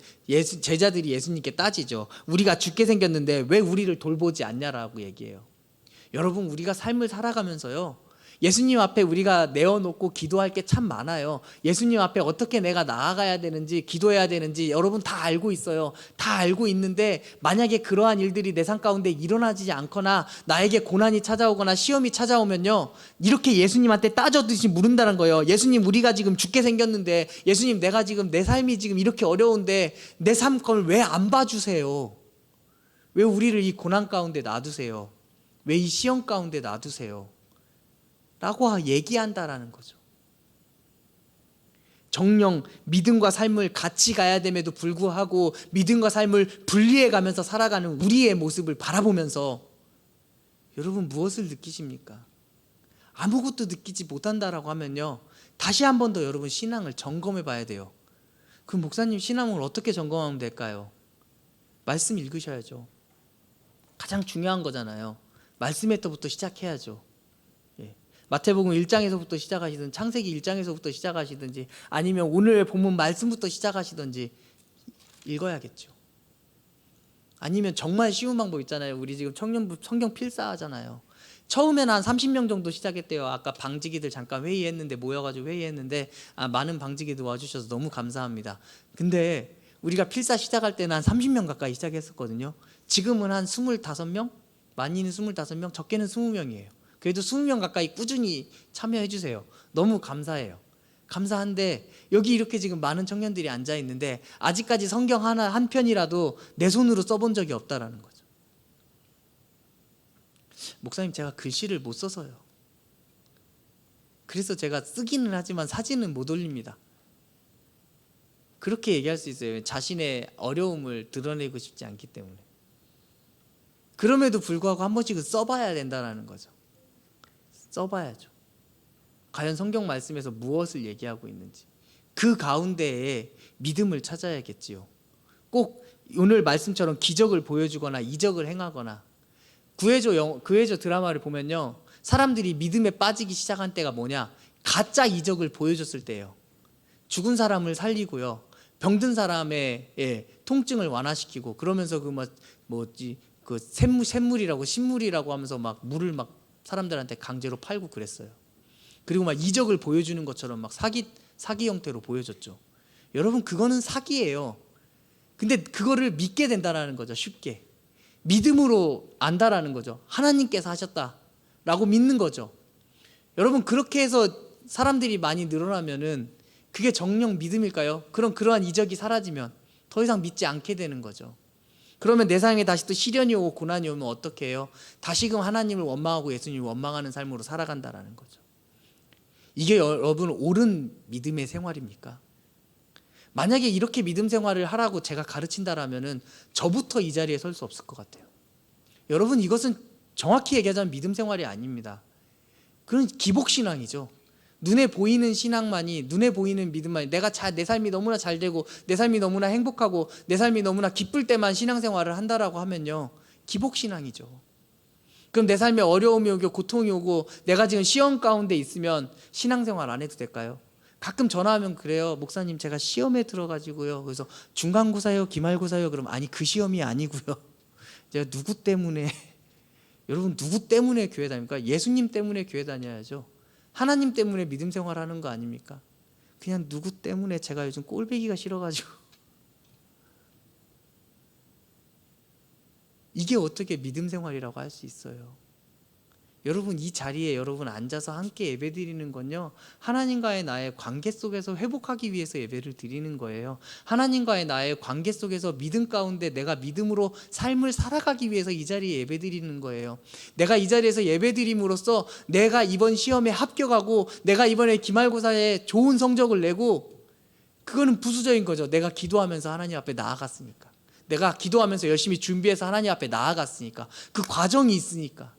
Speaker 1: 제자들이 예수님께 따지죠. 우리가 죽게 생겼는데 왜 우리를 돌보지 않냐라고 얘기해요. 여러분, 우리가 삶을 살아가면서요, 예수님 앞에 우리가 내어놓고 기도할 게 참 많아요. 예수님 앞에 어떻게 내가 나아가야 되는지, 기도해야 되는지 여러분 다 알고 있어요. 다 알고 있는데 만약에 그러한 일들이 내 삶 가운데 일어나지 않거나 나에게 고난이 찾아오거나 시험이 찾아오면요, 이렇게 예수님한테 따져듯이 물은다는 거예요. 예수님, 우리가 지금 죽게 생겼는데, 예수님 내가 지금 내 삶이 지금 이렇게 어려운데 내 삶 걸 왜 안 봐주세요? 왜 우리를 이 고난 가운데 놔두세요? 왜 이 시험 가운데 놔두세요? 라고 얘기한다라는 거죠. 정녕 믿음과 삶을 같이 가야 됨에도 불구하고 믿음과 삶을 분리해 가면서 살아가는 우리의 모습을 바라보면서 여러분 무엇을 느끼십니까? 아무것도 느끼지 못한다라고 하면요, 다시 한 번 더 여러분 신앙을 점검해 봐야 돼요. 그럼 목사님, 신앙을 어떻게 점검하면 될까요? 말씀 읽으셔야죠. 가장 중요한 거잖아요. 말씀에서부터 시작해야죠. 마태복음 1장에서부터 시작하시든 창세기 1장에서부터 시작하시든지 아니면 오늘 본문 말씀부터 시작하시든지 읽어야겠죠. 아니면 정말 쉬운 방법 있잖아요. 우리 지금 청년부 성경 필사하잖아요. 처음에는 한 30명 정도 시작했대요. 아까 방지기들 잠깐 회의했는데 모여가지고 회의했는데 많은 방지기들 와주셔서 너무 감사합니다. 근데 우리가 필사 시작할 때는 한 30명 가까이 시작했었거든요. 지금은 한 25명? 많이는 25명, 적게는 20명이에요. 그래도 20명 가까이 꾸준히 참여해 주세요. 너무 감사해요. 감사한데 여기 이렇게 지금 많은 청년들이 앉아 있는데 아직까지 성경 한 편이라도 내 손으로 써본 적이 없다라는 거죠. 목사님, 제가 글씨를 못 써서요. 그래서 제가 쓰기는 하지만 사진은 못 올립니다. 그렇게 얘기할 수 있어요. 자신의 어려움을 드러내고 싶지 않기 때문에. 그럼에도 불구하고 한 번씩은 써봐야 된다는 거죠. 써봐야죠. 과연 성경 말씀에서 무엇을 얘기하고 있는지 그 가운데에 믿음을 찾아야겠지요. 꼭 오늘 말씀처럼 기적을 보여주거나 이적을 행하거나 구해줘 드라마를 보면요, 사람들이 믿음에 빠지기 시작한 때가 뭐냐, 가짜 이적을 보여줬을 때예요. 죽은 사람을 살리고요, 병든 사람의 통증을 완화시키고 그러면서 그 샘물이라고 신물이라고 하면서 막 물을 막 사람들한테 강제로 팔고 그랬어요. 그리고 막 이적을 보여주는 것처럼 막 사기 형태로 보여줬죠. 여러분, 그거는 사기예요. 근데 그거를 믿게 된다라는 거죠. 쉽게 믿음으로 안다라는 거죠. 하나님께서 하셨다라고 믿는 거죠. 여러분, 그렇게 해서 사람들이 많이 늘어나면은 그게 정령 믿음일까요? 그러한 이적이 사라지면 더 이상 믿지 않게 되는 거죠. 그러면 내 삶에 다시 또 시련이 오고 고난이 오면 어떻게 해요? 다시금 하나님을 원망하고 예수님을 원망하는 삶으로 살아간다라는 거죠. 이게 여러분 옳은 믿음의 생활입니까? 만약에 이렇게 믿음 생활을 하라고 제가 가르친다라면은 저부터 이 자리에 설 수 없을 것 같아요. 여러분, 이것은 정확히 얘기하자면 믿음 생활이 아닙니다. 그건 기복신앙이죠. 눈에 보이는 신앙만이, 눈에 보이는 믿음만이, 내 삶이 너무나 잘 되고 내 삶이 너무나 행복하고 내 삶이 너무나 기쁠 때만 신앙생활을 한다라고 하면요, 기복신앙이죠. 그럼 내 삶에 어려움이 오고 고통이 오고 내가 지금 시험 가운데 있으면 신앙생활 안 해도 될까요? 가끔 전화하면 그래요. 목사님, 제가 시험에 들어가지고요. 그래서 중간고사요, 기말고사요. 그럼 아니, 그 시험이 아니고요. 제가 누구 때문에 여러분, 누구 때문에 교회 다닙니까? 예수님 때문에 교회 다녀야죠. 하나님 때문에 믿음 생활하는 거 아닙니까? 그냥 누구 때문에 제가 요즘 꼴배기가 싫어가지고. 이게 어떻게 믿음 생활이라고 할 수 있어요? 여러분 이 자리에 여러분 앉아서 함께 예배드리는 건요, 하나님과의 나의 관계 속에서 회복하기 위해서 예배를 드리는 거예요. 하나님과의 나의 관계 속에서 믿음 가운데 내가 믿음으로 삶을 살아가기 위해서 이 자리에 예배드리는 거예요. 내가 이 자리에서 예배드림으로써 내가 이번 시험에 합격하고 내가 이번에 기말고사에 좋은 성적을 내고, 그거는 부수적인 거죠. 내가 기도하면서 하나님 앞에 나아갔으니까, 내가 기도하면서 열심히 준비해서 하나님 앞에 나아갔으니까, 그 과정이 있으니까.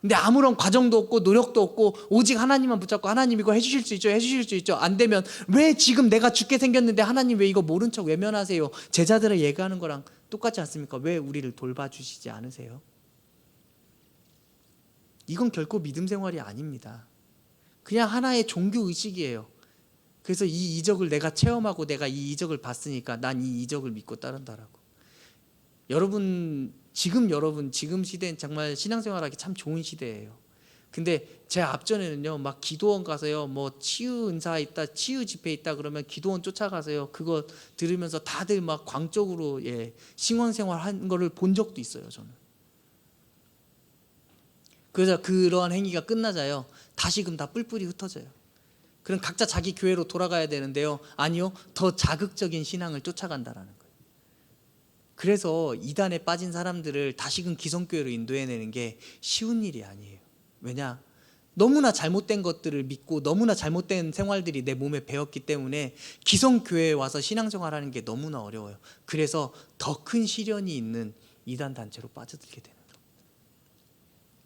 Speaker 1: 근데 아무런 과정도 없고 노력도 없고 오직 하나님만 붙잡고 하나님 이거 해주실 수 있죠, 해주실 수 있죠, 안 되면 왜 지금 내가 죽게 생겼는데 하나님 왜 이거 모른 척 외면하세요, 제자들을 얘기하는 거랑 똑같지 않습니까? 왜 우리를 돌봐주시지 않으세요? 이건 결코 믿음 생활이 아닙니다. 그냥 하나의 종교 의식이에요. 그래서 이 이적을 내가 체험하고 내가 이 이적을 봤으니까 난 이 이적을 믿고 따른다라고. 여러분 지금 시대는 정말 신앙생활하기 참 좋은 시대예요. 근데 제 앞전에는요, 막 기도원 가서요, 뭐 치유 은사 있다, 치유 집회 있다 그러면 기도원 쫓아가서요, 그거 들으면서 다들 막 광적으로 신앙생활 한 거를 본 적도 있어요, 저는. 그래서 그러한 행위가 끝나자요, 다시금 다 뿔뿔이 흩어져요. 그럼 각자 자기 교회로 돌아가야 되는데요, 아니요, 더 자극적인 신앙을 쫓아간다라는 거예요. 그래서 이단에 빠진 사람들을 다시금 기성교회로 인도해내는 게 쉬운 일이 아니에요. 왜냐? 너무나 잘못된 것들을 믿고 너무나 잘못된 생활들이 내 몸에 배었기 때문에 기성교회에 와서 신앙생활하는 게 너무나 어려워요. 그래서 더 큰 시련이 있는 이단 단체로 빠져들게 되는 겁니다.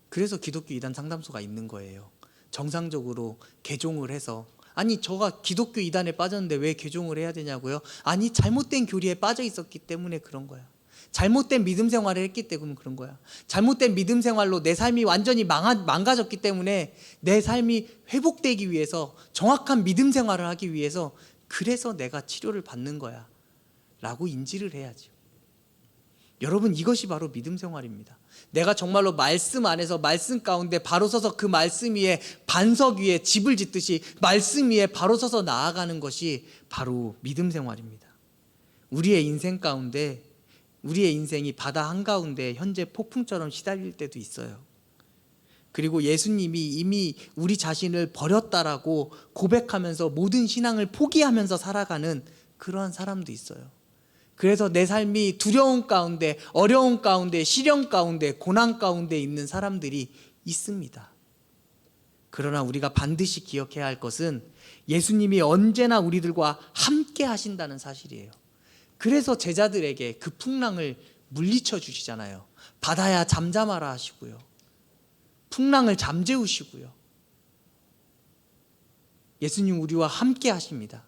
Speaker 1: 그래서 기독교 이단 상담소가 있는 거예요. 정상적으로 개종을 해서, 아니 저가 기독교 이단에 빠졌는데 왜 개종을 해야 되냐고요? 아니 잘못된 교리에 빠져 있었기 때문에 그런 거야. 잘못된 믿음 생활을 했기 때문에 그런 거야. 잘못된 믿음 생활로 내 삶이 완전히 망가졌기 때문에 내 삶이 회복되기 위해서, 정확한 믿음 생활을 하기 위해서, 그래서 내가 치료를 받는 거야 라고 인지를 해야죠. 여러분 이것이 바로 믿음 생활입니다. 내가 정말로 말씀 안에서, 말씀 가운데 바로 서서 그 말씀 위에, 반석 위에 집을 짓듯이 말씀 위에 바로 서서 나아가는 것이 바로 믿음 생활입니다. 우리의 인생 가운데, 우리의 인생이 바다 한가운데 현재 폭풍처럼 시달릴 때도 있어요. 그리고 예수님이 이미 우리 자신을 버렸다라고 고백하면서 모든 신앙을 포기하면서 살아가는 그러한 사람도 있어요. 그래서 내 삶이 두려움 가운데, 어려움 가운데, 시련 가운데, 고난 가운데 있는 사람들이 있습니다. 그러나 우리가 반드시 기억해야 할 것은 예수님이 언제나 우리들과 함께 하신다는 사실이에요. 그래서 제자들에게 그 풍랑을 물리쳐 주시잖아요. 바다야 잠잠하라 하시고요, 풍랑을 잠재우시고요. 예수님 우리와 함께 하십니다.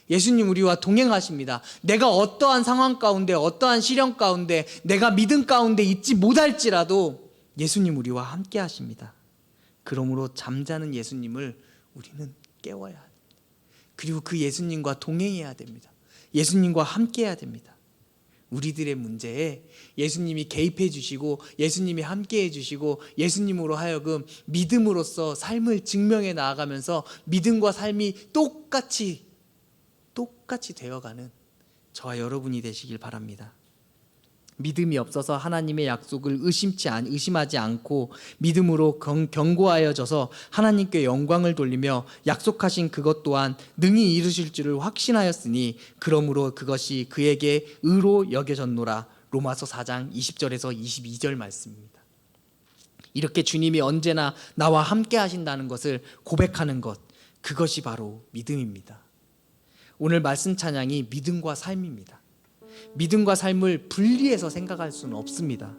Speaker 1: 예수님 우리와 동행하십니다. 내가 어떠한 상황 가운데, 어떠한 시련 가운데, 내가 믿음 가운데 있지 못할지라도 예수님 우리와 함께 하십니다. 그러므로 잠자는 예수님을 우리는 깨워야 합니다. 그리고 그 예수님과 동행해야 됩니다. 예수님과 함께 해야 됩니다. 우리들의 문제에 예수님이 개입해 주시고, 예수님이 함께 해 주시고, 예수님으로 하여금 믿음으로써 삶을 증명해 나아가면서 믿음과 삶이 똑같이 되어가는 저와 여러분이 되시길 바랍니다. 믿음이 없어서 하나님의 약속을 의심하지 않고 믿음으로 견고하여져서 하나님께 영광을 돌리며 약속하신 그것 또한 능히 이루실 줄을 확신하였으니 그러므로 그것이 그에게 의로 여겨졌노라. 로마서 4장 20절에서 22절 말씀입니다. 이렇게 주님이 언제나 나와 함께 하신다는 것을 고백하는 것, 그것이 바로 믿음입니다. 오늘 말씀 찬양이 믿음과 삶입니다. 믿음과 삶을 분리해서 생각할 수는 없습니다.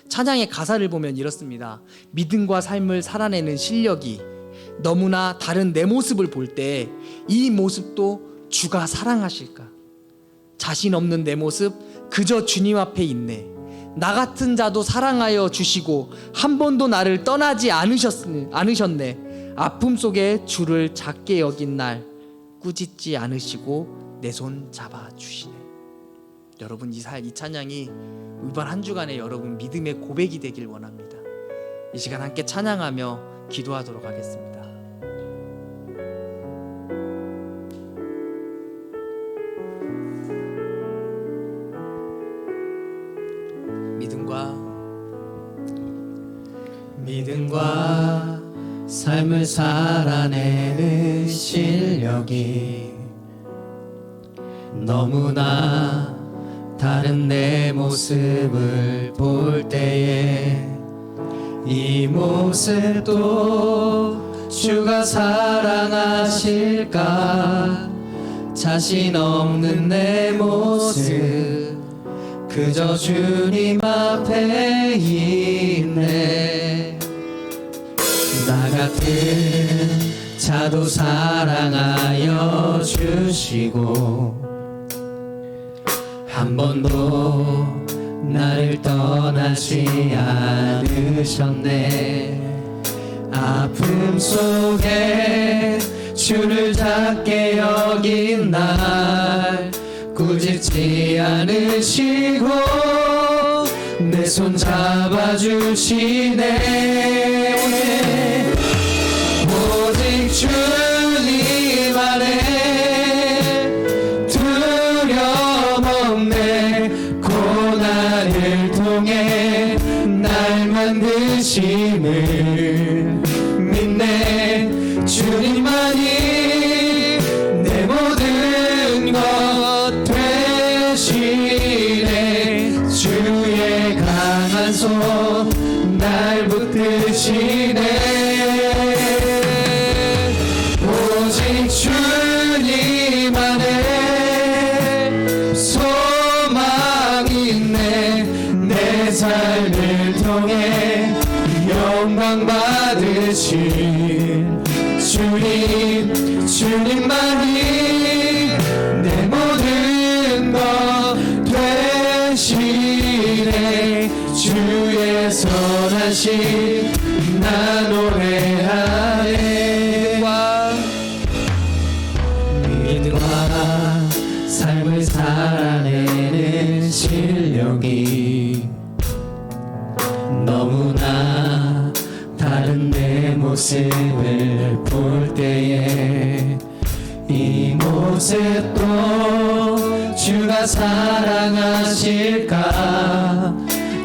Speaker 1: 찬양의 가사를 보면 이렇습니다. 믿음과 삶을 살아내는 실력이 너무나 다른 내 모습을 볼 때 이 모습도 주가 사랑하실까? 자신 없는 내 모습 그저 주님 앞에 있네. 나 같은 자도 사랑하여 주시고 한 번도 나를 떠나지 않으셨네. 아픔 속에 주를 작게 여긴 날 꾸짖지 않으시고 내 손 잡아주시네. 여러분 이 찬양이 이번 한 주간에 여러분 믿음의 고백이 되길 원합니다. 이 시간 함께 찬양하며 기도하도록 하겠습니다. 믿음과 삶을 살아내는 실력이 너무나 다른 내 모습을 볼 때에 이 모습도 주가 사랑하실까? 자신 없는 내 모습 그저 주님 앞에 있네. 나 같은 자도 사랑하여 주시고 한 번도 나를 떠나지 않으셨네. 아픔 속에 주를 작게 여긴 날 꾸짖지 않으시고 내 손 잡아주시네. 오직 주님 안에 두려움 없네. 고난을 통해 날 만드심을 믿네. 주님만이 내 모든 것 되시네. 주의 강한 손 날 붙드시네. 오직 주님 안에 소망 있네. 내 삶을 통해 영광 받으신 주님만이 내 모든 것 되시네. 주의 선하심 나 노래하네. 믿음과 삶을 살아내는 실력이 너무나 다른 내 모습을 볼 때에 이 모습도 주가 사랑하실까?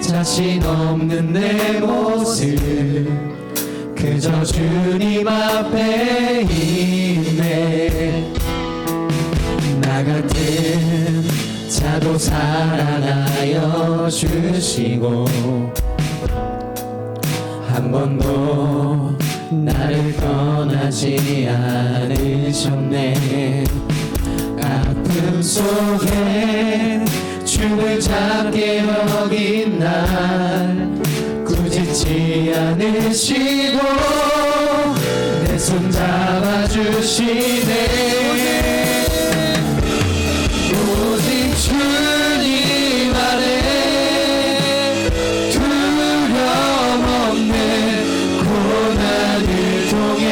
Speaker 1: 자신 없는 내 모습 그저 주님 앞에 있네. 나 같은 자도 사랑하여 주시고 한 번도 나를 떠나지 않으셨네. 아픔 속에 주를 작게 여긴 날 꾸짖지 않으시고 내 손 잡아주시네. 오직 주님 안에 두려움 없네. 고난을 통해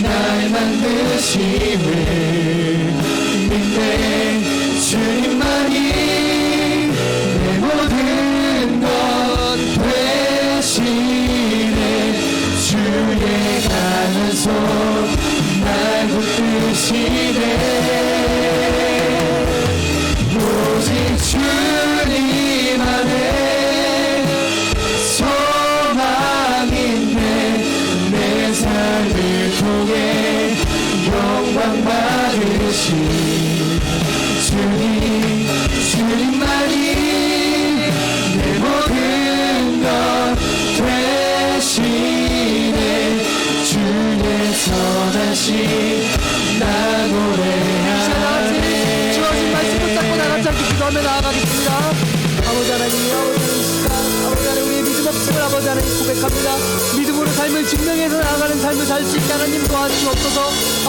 Speaker 1: 날 만드심을 믿네. 주님만이 내 모든 것 되시네. 주의 강한 손 날 붙드시네. 오직 주님 안에 소망 있네. 내 삶을 통해 영광 받으신 주님만이 내 모든 것 되시네. 주의 선하심 나 노래하네.
Speaker 3: 주어진 말씀 붙잡고 다 같이 함께 기도하며 나아가겠습니다. 아버지 하나님, 아버지 하나님, 우리의 믿음 없음을 아버지 하나님 고백합니다. 믿음으로 삶을 증명해서 나아가는 삶을 살 수 있게 하나님 도와주옵소서.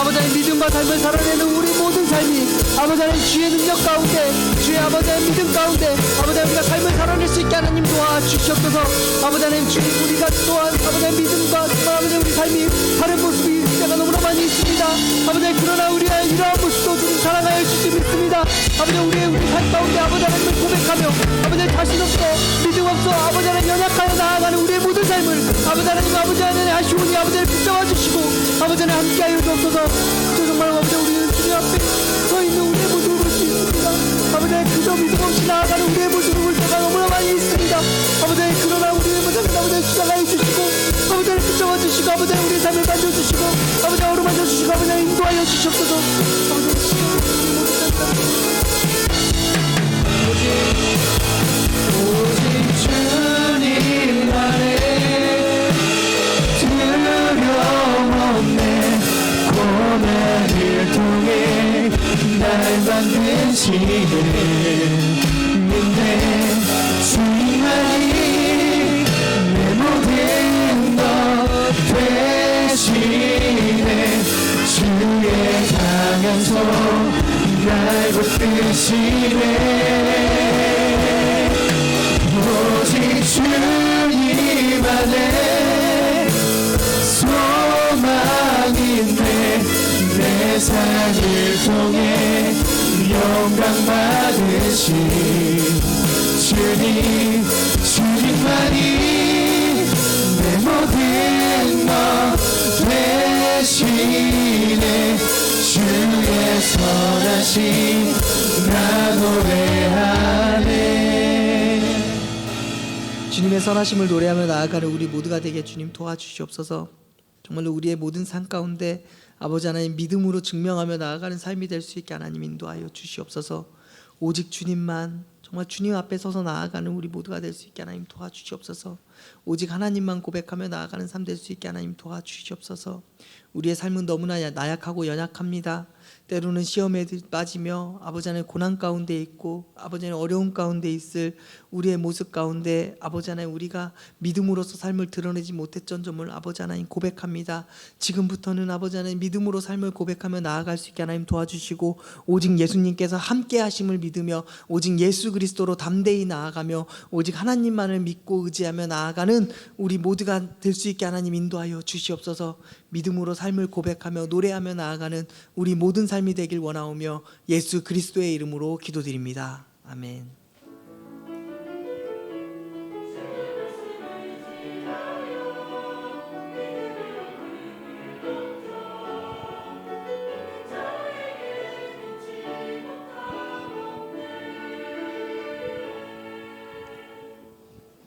Speaker 3: 아버지 하나님, 믿음과 삶을 살아내는 우리 모든 삶이 아버지 하나님 주의 능력 가운데, 주의 아버지 하나님 믿음 가운데 아버지 하나님 우리가 삶을 살아낼 수 있게 하나님 도와주시옵소서. 아버지 하나님, 주님 우리가 또한 아버지 하나님 믿음과 아버지 하나님 우리 삶이 다른 모습이 때가 너무나 많이 있습니다. 아버지 하나님, 그러나 우리의 이러한 모습도 주님 사랑하여 주시 믿습니다. 아버지 우리 삶 가운데 아버지 하나님을 고백하며 아버지 하나님 자신 없어 믿음 없어 아버지 하나님 연약하여 나아가는 우리의 모든 삶을 아버지 하나님 아버지 하나님 하시오니 아버지 하나님 붙잡아 주시고 아버지 하나님 함께하여 주옵소서. 정말 아버지 우리는 주님 앞에 서 있는 우리의 모습을 볼 수 있습니다. 아버지 하나님 그저 믿음 없이 나아가는 우리의 모습을 볼 때가 너무나 많이 있습니다. 아버지 하나님, 그러나 우리의 모습을 아버지 하나님 주장하여 주시고 주셔서 아버지 하나님 우리의 삶을 만져주시고 아버지 하나님 어루만져주시고 아버지 하나님 인도하여 주시옵소서. 오직 주님만의 두려움 없네 고난을 통해 날 만드시네 믿네 주님만이 내 모든 것 되시네 주의 강한 손 날 붙드시네 오직 주님만의 소망이네 내 삶을 통해 영광 받으신 주님만이 내 모든 것 되시네 주의 선하심 나 노래하네. 주님의 선하심을 노래하며 나아가는 우리 모두가 되게 주님 도와주시옵소서. 정말로 우리의 모든 삶 가운데 아버지 하나님 믿음으로 증명하며 나아가는 삶이 될 수 있게 하나님 인도하여 주시옵소서. 오직 주님만 정말 주님 앞에 서서 나아가는 우리 모두가 될 수 있게 하나님 도와주시옵소서. 오직 하나님만 고백하며 나아가는 삶 될 수 있게 하나님 도와주시옵소서. 우리의 삶은 너무나 나약하고 연약합니다. 때로는 시험에 빠지며 아버지 하나님 고난 가운데 있고 아버지 하나님 어려움 가운데 있을 우리의 모습 가운데 아버지 하나님 우리가 믿음으로서 삶을 드러내지 못했던 점을 아버지 하나님 고백합니다. 지금부터는 아버지 하나님 믿음으로 삶을 고백하며 나아갈 수 있게 하나님 도와주시고 오직 예수님께서 함께 하심을 믿으며 오직 예수 그리스도로 담대히 나아가며 오직 하나님만을 믿고 의지하며 나아가는 우리 모두가 될 수 있게 하나님 인도하여 주시옵소서. 믿음으로 삶을 고백하며 노래하며 나아가는 우리 모든 삶이 되길 원하오며 예수 그리스도의 이름으로 기도드립니다. 아멘.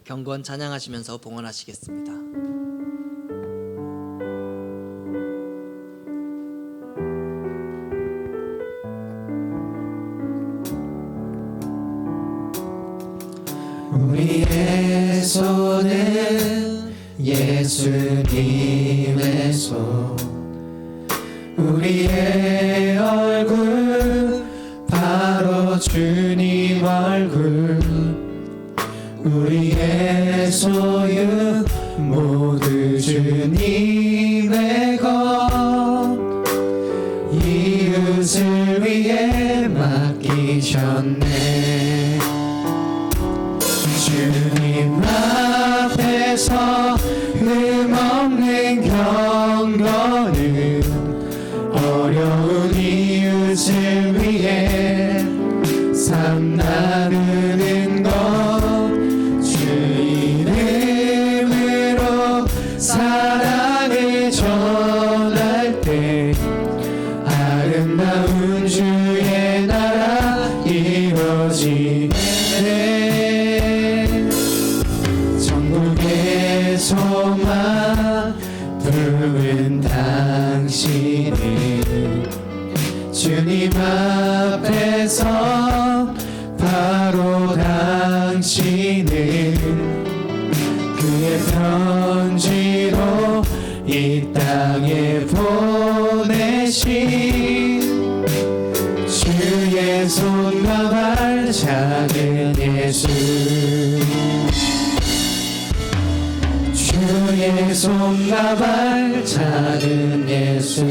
Speaker 3: 경건 찬양하시면서 봉헌하시겠습니다. 우리의 손은 예수님의 손 우리의 얼굴 바로 주님 얼굴 우리의 소유 모두 주님의 것 이웃을 위해 맡기셨네 주님 앞에서 흠없는 경건은 어려운 이웃을 위해 삶 나누는 것 주 이름으로 사랑을 전할 때 아름다운 주의 나라 이루어지네 전국의 소망 부른 당신은 주님 앞에서 바로 당신은 그의 편지로 이 땅에 보내신 주의 손과 발 작은 예수 주의 손과 발 작은 예수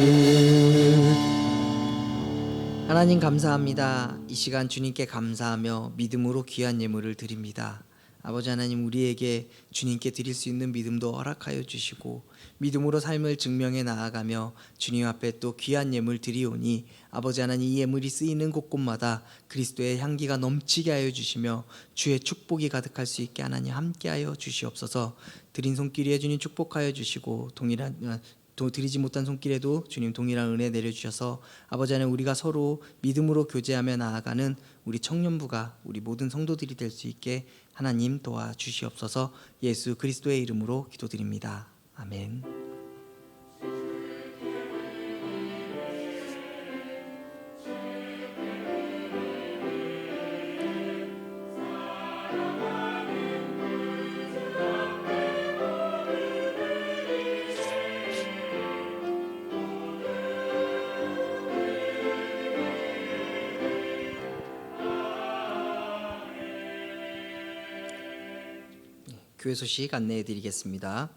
Speaker 3: 하나님 감사합니다. 이 시간 주님께 감사하며 믿음으로 귀한 예물을 드립니다. 아버지 하나님 우리에게 주님께 드릴 수 있는 믿음도 허락하여 주시고 믿음으로 삶을 증명해 나아가며 주님 앞에 또 귀한 예물 드리오니 아버지 하나님 이 예물이 쓰이는 곳곳마다 그리스도의 향기가 넘치게 하여 주시며 주의 축복이 가득할 수 있게 하나님 함께하여 주시옵소서. 드린 손길에 주님 축복하여 주시고 드리지 못한 손길에도 주님 동일한 은혜 내려주셔서 아버지 하나님 우리가 서로 믿음으로 교제하며 나아가는 우리 청년부가 우리 모든 성도들이 될 수 있게 하나님 도와주시옵소서. 예수 그리스도의 이름으로 기도드립니다. 아멘.
Speaker 1: 교회 소식 안내해 드리겠습니다.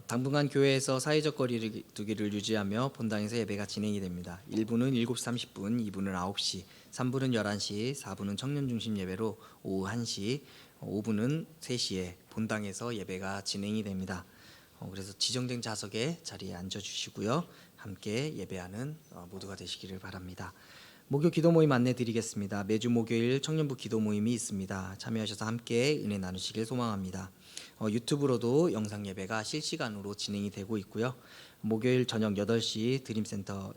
Speaker 1: 당분간 교회에서 사회적 거리 두기를 유지하며 본당에서 예배가 진행이 됩니다. 1부는 7시 30분, 2부는 9시, 3부는 11시, 4부는 청년 중심 예배로 오후 1시, 5부는 3시에 본당에서 예배가 진행이 됩니다. 그래서 지정된 좌석에 자리에 앉아 주시고요. 함께 예배하는 모두가 되시기를 바랍니다. 목요 기도 모임 안내 드리겠습니다. 매주 목요일 청년부 기도 모임이 있습니다. 참여하셔서 함께 은혜 나누시길 소망합니다. 유튜브로도 영상 예배가 실시간으로 진행이 되고 있고요. 목요일 저녁 8시 드림센터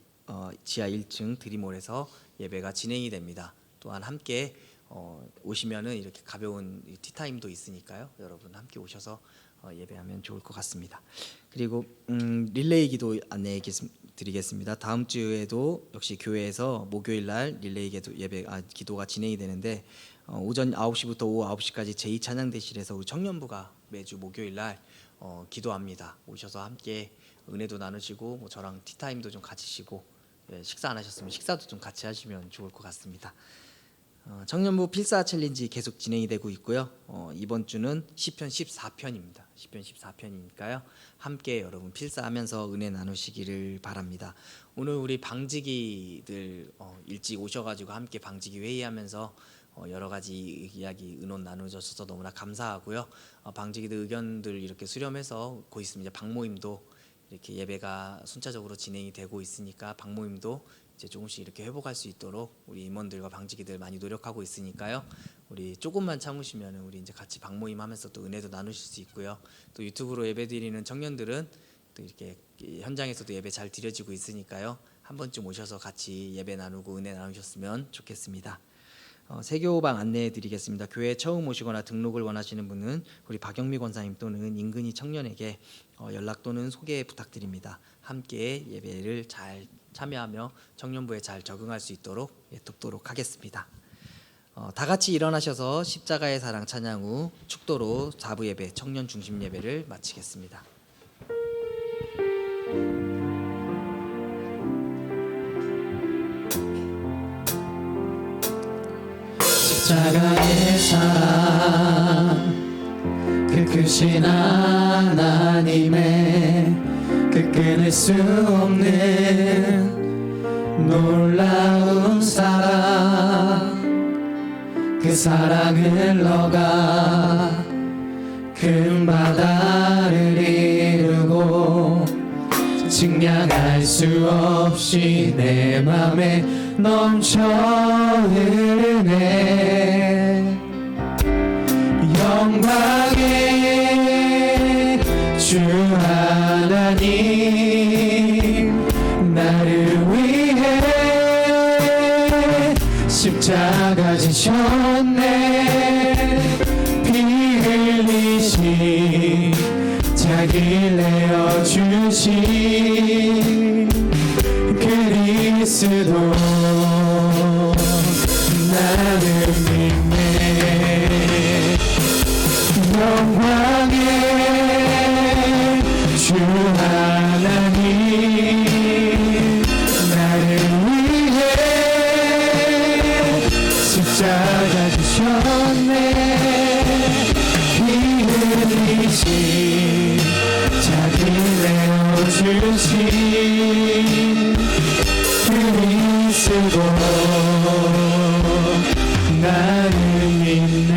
Speaker 1: 지하 1층 드림홀에서 예배가 진행이 됩니다. 또한 함께 오시면은 이렇게 가벼운 티타임도 있으니까요. 여러분 함께 오셔서 예배하면 좋을 것 같습니다. 그리고 릴레이 기도 안내 드리겠습니다. 다음 주에도 역시 교회에서 목요일 날 릴레이 기도가 진행이 되는데 오전 9시부터 오후 9시까지 제2찬양대실에서 우리 청년부가 매주 목요일 날 기도합니다. 오셔서 함께 은혜도 나누시고 뭐 저랑 티타임도 좀 가지시고 식사 안 하셨으면 식사도 좀 같이 하시면 좋을 것 같습니다. 청년부 필사 챌린지 계속 진행이 되고 있고요. 이번 주는 시편 14편입니다. 시편 14편이니까요. 함께 여러분 필사하면서 은혜 나누시기를 바랍니다. 오늘 우리 방지기들 일찍 오셔가지고 함께 방지기 회의하면서 여러 가지 이야기 의논 나누셔서 너무나 감사하고요. 방지기들 의견들 이렇게 수렴해서 곧 있으면 이제 방모임도 이렇게 예배가 순차적으로 진행이 되고 있으니까 방모임도 이제 조금씩 이렇게 회복할 수 있도록 우리 임원들과 방지기들 많이 노력하고 있으니까요. 우리 조금만 참으시면 우리 이제 같이 방모임 하면서 또 은혜도 나누실 수 있고요. 또 유튜브로 예배 드리는 청년들은 또 이렇게 현장에서도 예배 잘 드려지고 있으니까요. 한 번쯤 오셔서 같이 예배 나누고 은혜 나누셨으면 좋겠습니다. 세교방 안내해 드리겠습니다. 교회에 처음 오시거나 등록을 원하시는 분은 우리 박영미 권사님 또는 인근이 청년에게 연락 또는 소개 부탁드립니다. 함께 예배를 잘 참여하며 청년부에 잘 적응할 수 있도록 돕도록 하겠습니다. 다 같이 일어나셔서 십자가의 사랑 찬양 후 축도로 4부 예배 청년 중심 예배를 마치겠습니다.
Speaker 3: 십자가의 사랑 그 크신 하나님의 그 끊을 수 없는 놀라운 사랑 그 사랑을 너가 큰 바다를 이루고 측량할 수 없이 내 맘에 넘쳐 흐르네 영광의 주 하나님 나를 위해 십자가 지셨네 피 흘리신 자기를 내어주신 그리스도 나를 믿네 영광의 주 하나님 나를 위해 십자가 지셨네 피 흘리신 자기를 내어주신 그리스도 나를 믿네.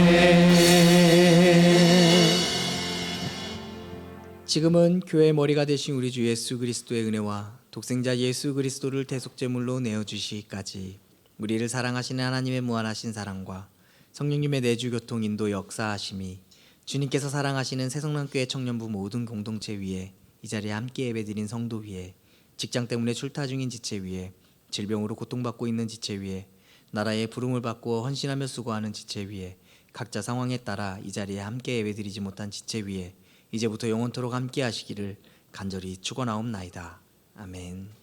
Speaker 1: 지금은 교회의 머리가 되신 우리 주 예수 그리스도의 은혜와 독생자 예수 그리스도를 대속제물로 내어주시기까지 우리를 사랑하시는 하나님의 무한하신 사랑과 성령님의 내주 교통 인도 역사하심이 주님께서 사랑하시는 새성남교회 청년부 모든 공동체 위에 이 자리에 함께 예배드린 성도 위에 직장 때문에 출타 중인 지체 위에 질병으로 고통받고 있는 지체 위에 나라의 부름을 받고 헌신하며 수고하는 지체 위에 각자 상황에 따라 이 자리에 함께 예배드리지 못한 지체 위에 이제부터 영원토록 함께 하시기를 간절히 축원하옵나이다. 아멘.